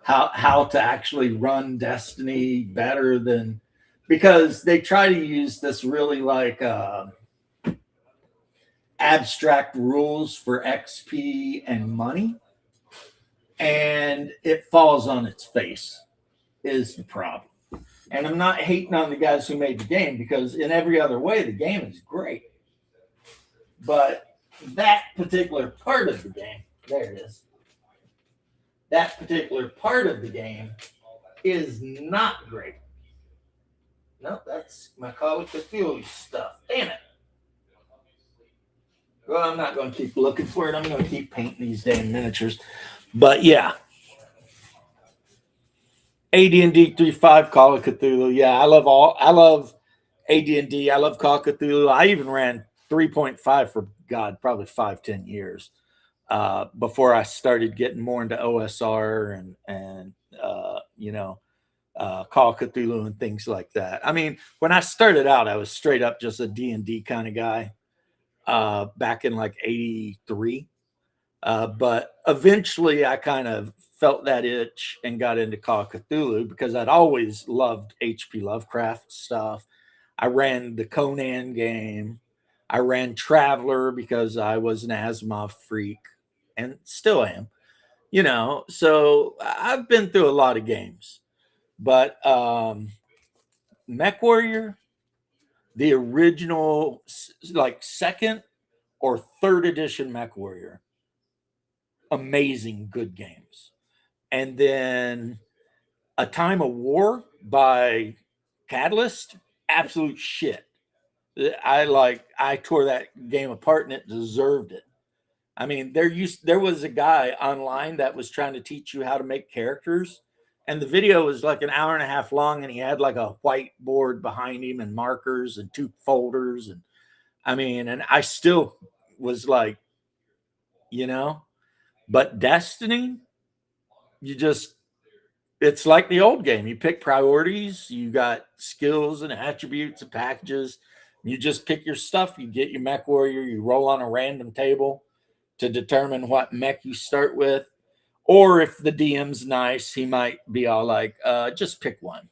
how to actually run Destiny better than, because they try to use this really like abstract rules for XP and money, and it falls on its face is the problem. And I'm not hating on the guys who made the game, because in every other way the game is great, but that particular part of the game, there it is, that particular part of the game is not great. No, that's my Call of Cthulhu stuff. Damn it. Well, I'm not going to keep looking for it. I'm going to keep painting these damn miniatures. But yeah. AD&D 3.5 Call of Cthulhu. Yeah, I love AD&D. I love Call of Cthulhu. I even ran 3.5 for God, probably 5-10 years before I started getting more into OSR and Call of Cthulhu and things like that. I mean, when I started out, I was straight up just a D&D kind of guy back in like 83. But eventually I kind of felt that itch and got into Call of Cthulhu because I'd always loved H.P. Lovecraft stuff. I ran the Conan game. I ran Traveler because I was an Asimov freak and still am, so I've been through a lot of games. But Mech Warrior, the original, like second or third edition Mech Warrior, amazing, good games. And then A Time of War by Catalyst, absolute shit. I tore that game apart and it deserved it. I mean, there was a guy online that was trying to teach you how to make characters, and the video was like an hour and a half long, and he had like a whiteboard behind him and markers and 2 folders, and I still was like, but Destiny, it's like the old game. You pick priorities, you got skills and attributes and packages. You just pick your stuff. You get your Mech Warrior, you roll on a random table to determine what mech you start with. Or if the DM's nice, he might be all like, just pick one.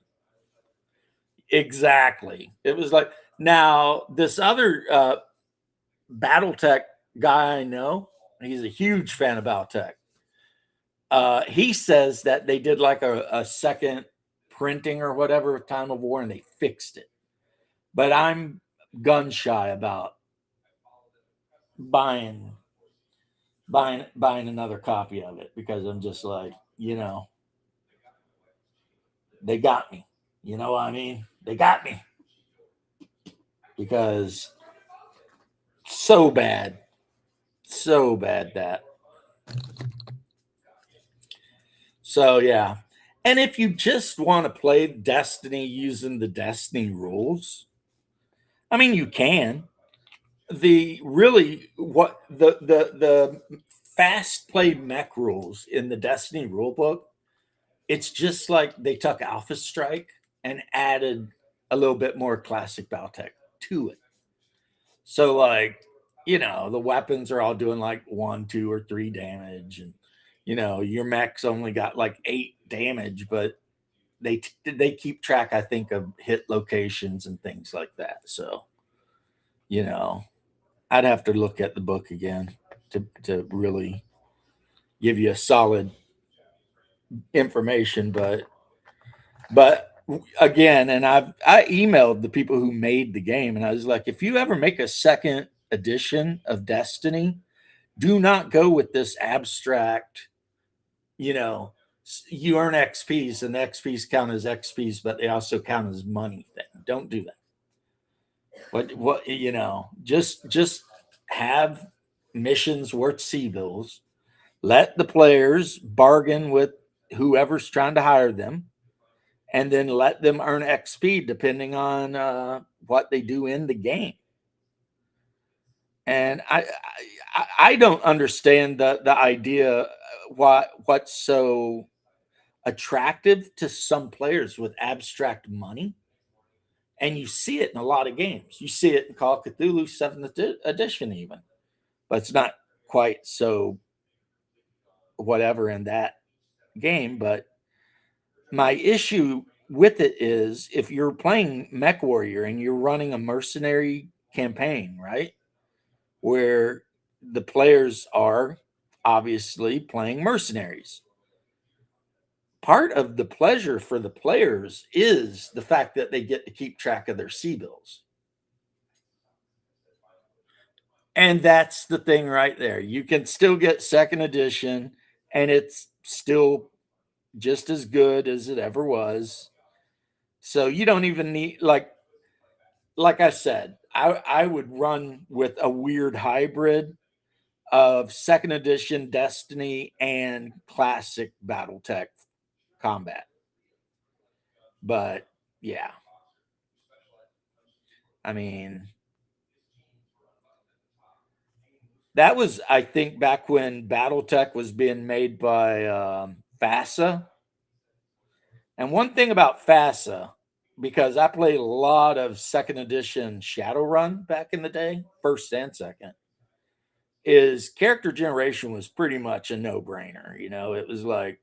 Exactly. It was like, now this other Battletech guy I know, he's a huge fan of Battletech. He says that they did like a second printing or whatever of Time of War and they fixed it. But I'm gun shy about buying another copy of it because I'm just like, they got me. You know what I mean? They got me. Because so bad that. So yeah. And if you just want to play Destiny using the Destiny rules, I mean, you can. The fast played mech rules in the Destiny rulebook, it's just like they took Alpha Strike and added a little bit more classic Battletech to it. So like, the weapons are all doing like 1, 2, or 3 damage, and your mech's only got like 8 damage, but they keep track, I think, of hit locations and things like that. So, I'd have to look at the book again to really give you a solid information, but again, and I emailed the people who made the game, and I was like, if you ever make a second edition of Destiny, do not go with this abstract, you earn XPs and the XPs count as XPs, but they also count as money thing. Don't do that. What just have missions worth C-bills. Let the players bargain with whoever's trying to hire them, and then let them earn XP depending on what they do in the game. And I don't understand the idea what's so attractive to some players with abstract money. And you see it in a lot of games. You see it in Call of Cthulhu 7th edition even. But it's not quite so whatever in that game. But my issue with it is if you're playing Mech Warrior and you're running a mercenary campaign, right? Where the players are obviously playing mercenaries. Part of the pleasure for the players is the fact that they get to keep track of their C-bills. And that's the thing right there. You can still get second edition, and it's still just as good as it ever was. So you don't even need like I said, I would run with a weird hybrid of second edition Destiny and classic BattleTech combat. But yeah, I mean, that was, I think, back when BattleTech was being made by FASA. And one thing about FASA, because I played a lot of second edition Shadowrun back in the day, first and second, is character generation was pretty much a no-brainer. You know, it was like,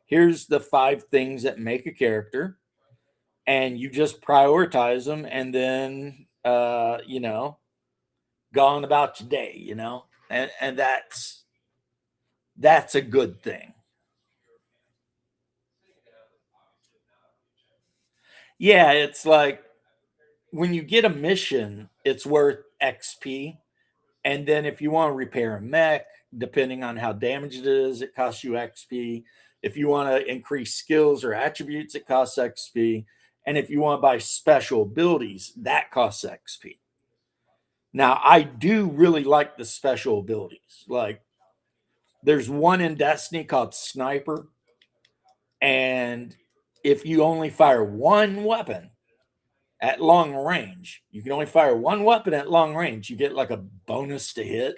here's the 5 things that make a character, and you just prioritize them, and then you know, go on about your day, you know, and that's a good thing. Yeah, it's like when you get a mission, it's worth XP. And then if you want to repair a mech, depending on how damaged it is, it costs you XP. If you want to increase skills or attributes, it costs XP. And if you want to buy special abilities, that costs XP. Now, I do really like the special abilities. Like, there's one in Destiny called Sniper. And if you only fire one weapon at long range, you can only fire one weapon at long range, you get like a bonus to hit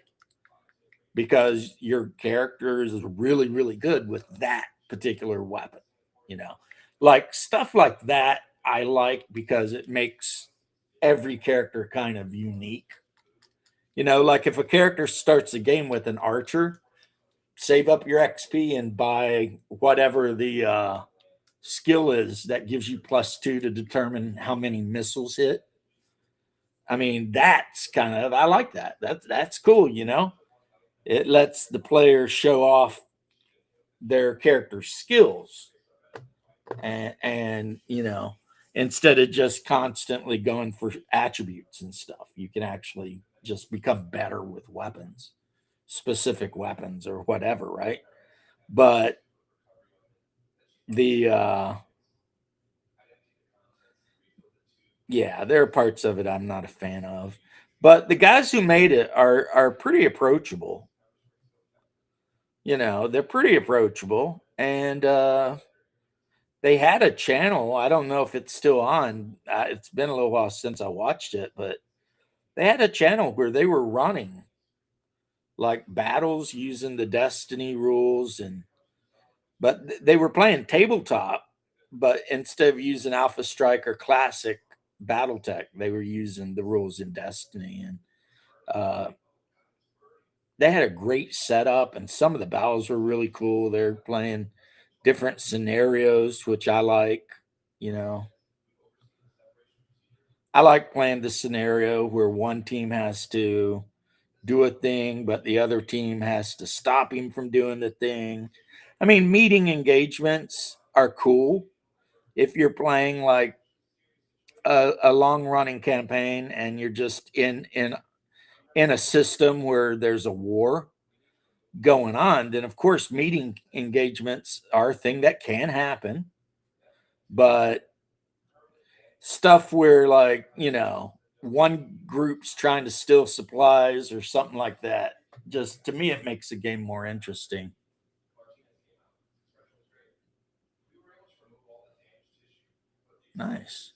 because your character is really, really good with that particular weapon. You know, like stuff like that, I like because it makes every character kind of unique. You know, like if a character starts the game with an archer, save up your XP and buy whatever the skill is that gives you +2 to determine how many missiles hit. I mean, that's kind of, I like that. That's cool, you know. It lets the player show off their character skills, and you know, instead of just constantly going for attributes and stuff, you can actually just become better with weapons, specific weapons or whatever, right? But the yeah, there are parts of it I'm not a fan of. But the guys who made it are pretty approachable. You know, they're pretty approachable. And they had a channel. I don't know if it's still on. It's been a little while since I watched it, but they had a channel where they were running like battles using the Destiny rules, and but they were playing tabletop, but instead of using Alpha Strike or Classic BattleTech, they were using the rules in Destiny, and uh, they had a great setup, and some of the battles were really cool. They're playing different scenarios, which I like. You know, I like playing the scenario where one team has to do a thing, but the other team has to stop him from doing the thing. I mean, meeting engagements are cool if you're playing like a long running campaign and you're just in a system where there's a war going on. Then of course meeting engagements are a thing that can happen, but stuff where, like, you know, one group's trying to steal supplies or something like that, just to me it makes the game more interesting. Nice.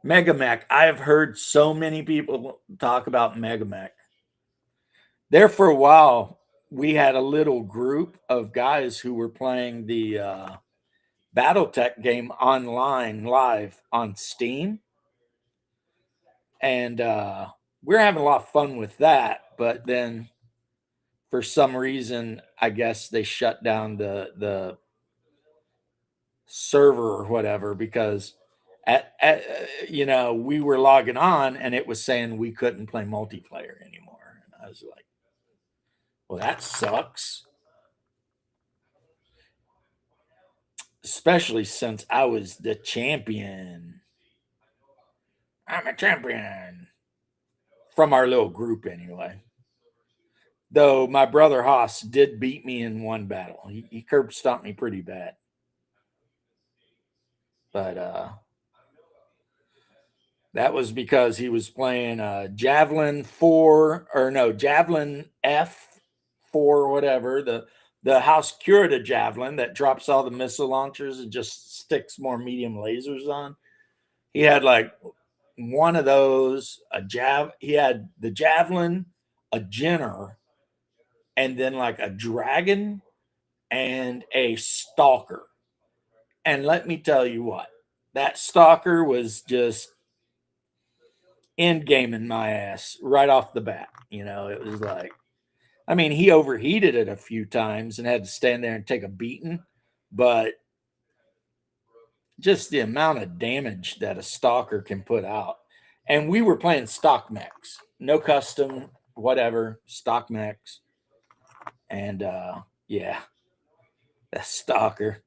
Megamech. I've heard so many people talk about Megamech. There for a while, we had a little group of guys who were playing the BattleTech game online live on Steam. And we're having a lot of fun with that. But then for some reason, I guess they shut down the server or whatever, because at you know, we were logging on and it was saying we couldn't play multiplayer anymore. And I was like, well, that sucks. Especially since I was the champion. I'm a champion. From our little group, anyway. Though my brother Haas did beat me in one battle. He curb stomped me pretty bad. But that was because he was playing Javelin 4 or no, Javelin F4 or whatever, the House Curita Javelin that drops all the missile launchers and just sticks more medium lasers on. He had like one of those, he had the Javelin, a Jenner, and then like a Dragon and a Stalker. And let me tell you what, that Stalker was just end gaming my ass right off the bat. You know, it was like, I mean, he overheated it a few times and had to stand there and take a beating, but just the amount of damage that a Stalker can put out. And we were playing stock mechs, no custom, whatever, stock mechs. And yeah, that Stalker.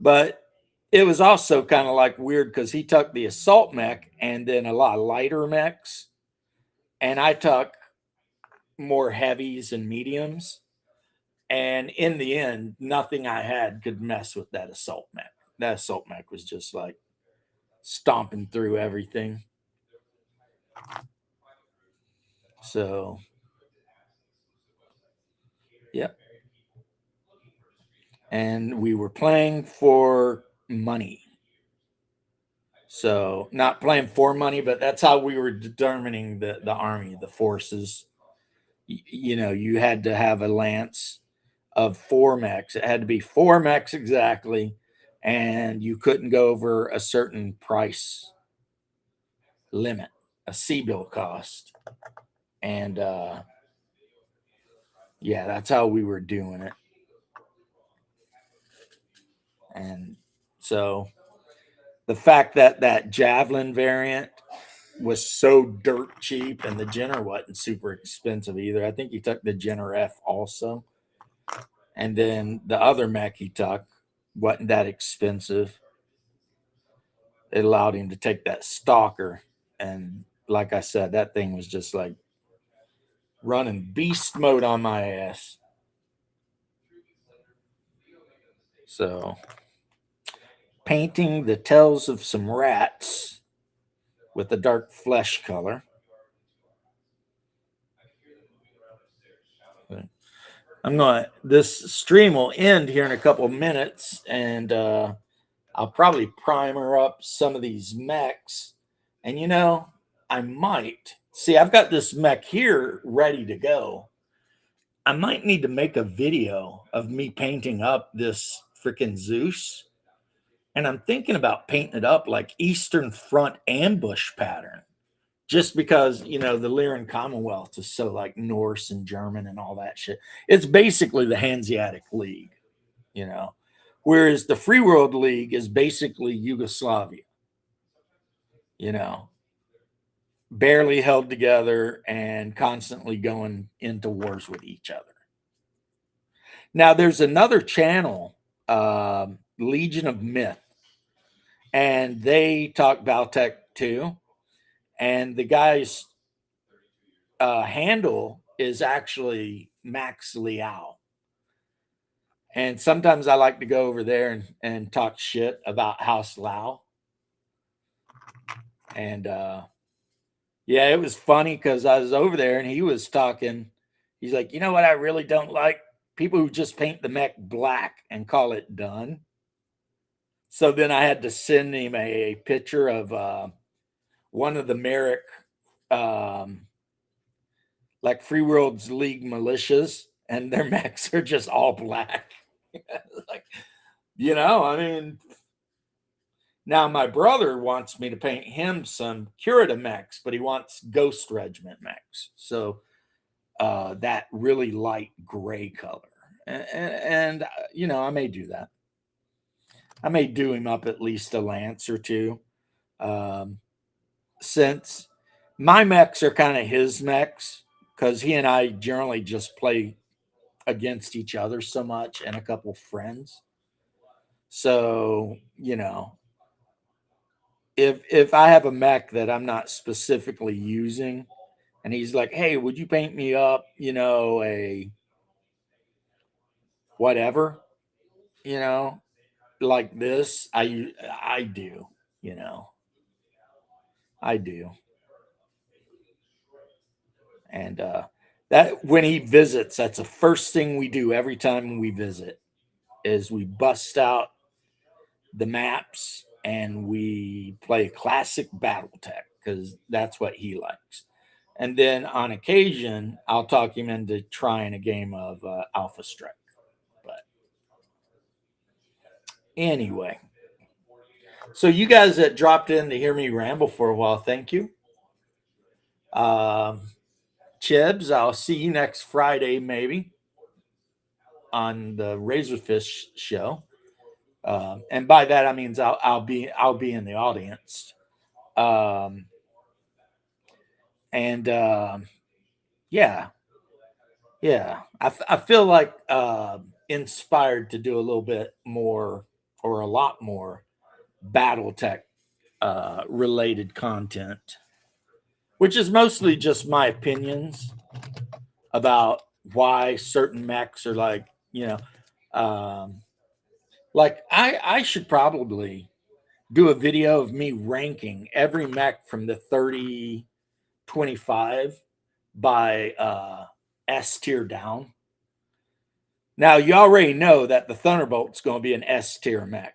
But it was also kind of like weird because he took the assault mech and then a lot of lighter mechs. And I took more heavies and mediums. And in the end, nothing I had could mess with that assault mech. That assault mech was just like stomping through everything. So, yep. And we were playing for money. So, not playing for money, but that's how we were determining the army, the forces. You know, you had to have a lance of 4 mechs. It had to be 4 mechs exactly, and you couldn't go over a certain price limit, a C-bill cost. And yeah, that's how we were doing it. And so the fact that that Javelin variant was so dirt cheap and the Jenner wasn't super expensive either. I think he took the Jenner F also. And then the other mech he took wasn't that expensive. It allowed him to take that Stalker. And like I said, that thing was just like running beast mode on my ass. So, painting the tails of some rats with a dark flesh color. This stream will end here in a couple of minutes, and I'll probably primer up some of these mechs. And you know, I might see, I've got this mech here ready to go. I might need to make a video of me painting up this freaking Zeus. And I'm thinking about painting it up like Eastern Front ambush pattern. Just because, you know, the Lyran Commonwealth is so like Norse and German and all that shit. It's basically the Hanseatic League, you know. Whereas the Free World League is basically Yugoslavia, you know, barely held together and constantly going into wars with each other. Now, there's another channel, Legion of Myth, and they talk Valtech too. And the guy's handle is actually Max Liao. And sometimes I like to go over there and talk shit about House Lao. And yeah, it was funny because I was over there and he was talking. He's like, you know what I really don't like? People who just paint the mech black and call it done. So then I had to send him a picture of one of the Merrick, like Free World's League militias, and their mechs are just all black. Like, you know, I mean, now my brother wants me to paint him some Curita mechs, but he wants Ghost Regiment mechs. So that really light gray color. And you know, I may do that. I may do him up at least a lance or two. Since my mechs are kind of his mechs, because he and I generally just play against each other so much and a couple friends. So, you know, if I have a mech that I'm not specifically using, And he's like, hey, would you paint me up, a whatever, you know, like this? I do, you know, I do. And that when he visits, that's the first thing we do every time we visit is we bust out the maps and we play classic BattleTech because that's what he likes. And then on occasion, I'll talk him into trying a game of Alpha Strike. But anyway, so you guys that dropped in to hear me ramble for a while, thank you. Chibs, I'll see you next Friday, maybe on the Razorfish show. And by that I means I'll be in the audience. Yeah, I feel like inspired to do a little bit more or a lot more BattleTech related content, which is mostly just my opinions about why certain mechs are like, like I should probably do a video of me ranking every mech from the 3025 by S tier down. Now you already know that the Thunderbolt's going to be an S tier mech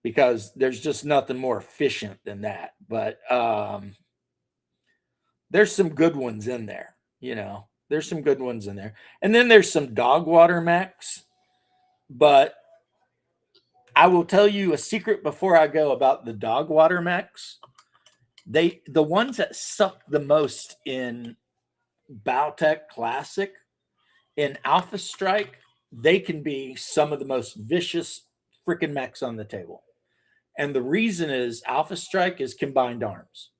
because there's just nothing more efficient than that. But there's some good ones in there, There's some good ones in there. And then there's some dog water mechs. But I will tell you a secret before I go about the dog water mechs. The ones that suck the most in BattleTech Classic, in Alpha Strike, they can be some of the most vicious freaking mechs on the table. And the reason is Alpha Strike is combined arms.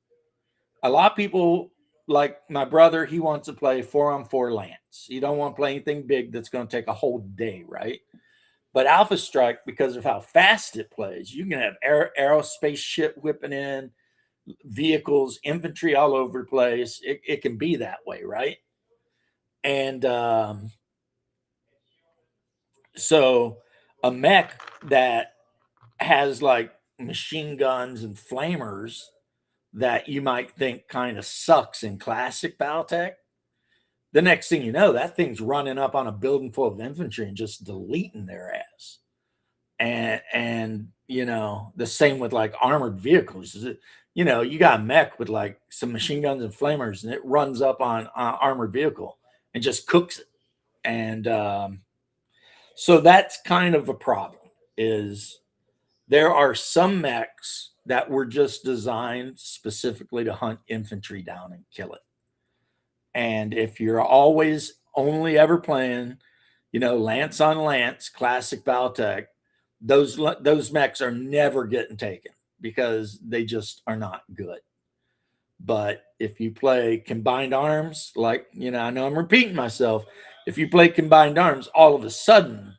A lot of people, like my brother, he wants to play 4-on-4 Lance. You don't want to play anything big that's going to take a whole day, right? But Alpha Strike, because of how fast it plays, you can have aerospace shit whipping in, vehicles, infantry all over the place. It can be that way, right? And so a mech that has like machine guns and flamers that you might think kind of sucks in classic BattleTech, the next thing you know, that thing's running up on a building full of infantry and just deleting their ass. And the same with like armored vehicles. You got a mech with like some machine guns and flamers, and it runs up on armored vehicle and just cooks it. And so that's kind of a problem. Is there are some mechs that were just designed specifically to hunt infantry down and kill it. And if you're always only ever playing, Lance on Lance, classic BattleTech, those mechs are never getting taken because they just are not good. But if you play combined arms, like, I know I'm repeating myself. If you play combined arms, all of a sudden,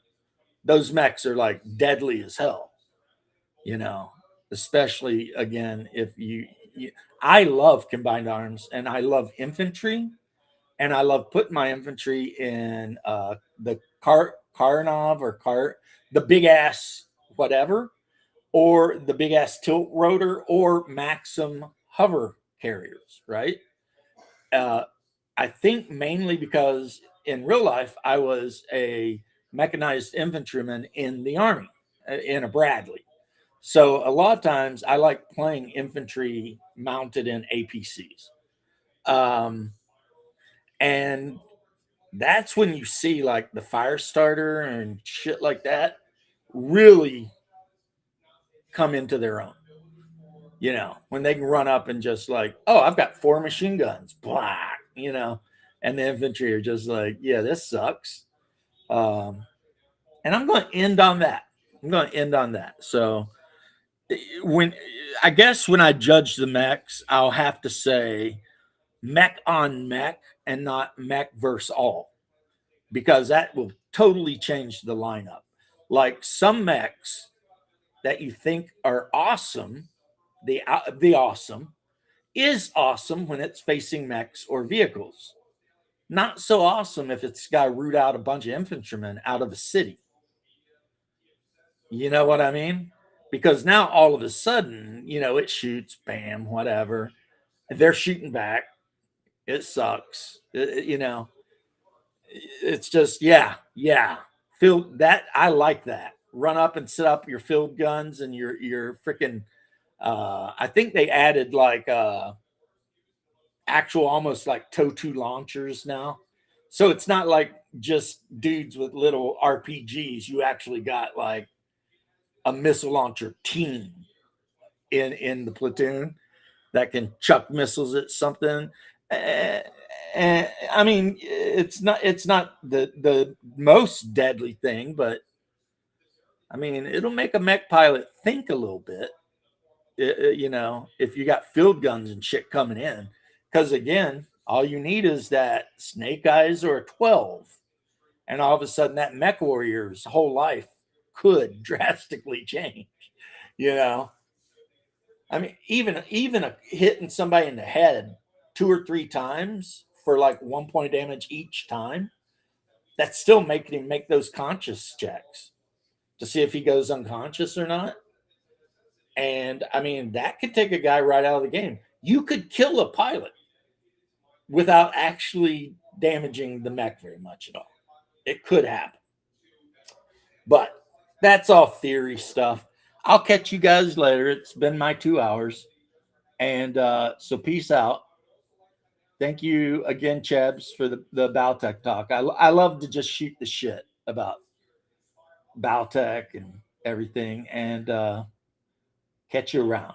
those mechs are like deadly as hell, especially again, if I love combined arms and I love infantry. And I love putting my infantry in the Karnov or the big ass whatever, or the big ass tilt rotor, or Maxim hover carriers, right? I think mainly because in real life I was a mechanized infantryman in the Army, in a Bradley. So a lot of times I like playing infantry mounted in APCs. And that's when you see like the fire starter and shit like that really come into their own. When they can run up and just like, oh, I've got 4 machine guns, blah, and the infantry are just like, yeah, this sucks. And I'm going to end on that. So when I judge the mechs, I'll have to say mech on mech and not mech versus all, because that will totally change the lineup. Like some mechs that you think are awesome, the awesome, is awesome when it's facing mechs or vehicles. Not so awesome if it's got to root out a bunch of infantrymen out of a city. You know what I mean? Because now all of a sudden, it shoots, bam, whatever. They're shooting back. It sucks. It's just, yeah. Field that I like that. Run up and set up your field guns and your freaking. I think they added like actual almost like TOW2 launchers now. So it's not like just dudes with little RPGs. You actually got like a missile launcher team in the platoon that can chuck missiles at something. And I mean, it's not the most deadly thing, but I mean, it'll make a mech pilot think a little bit. If you got field guns and shit coming in, because again, all you need is that snake eyes or a 12, and all of a sudden that mech warrior's whole life could drastically change. I mean, even hitting somebody in the head 2 or 3 times for like 1 point of damage each time, that's still making him make those conscious checks to see if he goes unconscious or not. And I mean, that could take a guy right out of the game. You could kill a pilot without actually damaging the mech very much at all. It could happen. But that's all theory stuff. I'll catch you guys later. It's been my 2 hours. And so peace out. Thank you again, Chebs, for the Bautech talk. I love to just shoot the shit about Bautech and everything. And catch you around.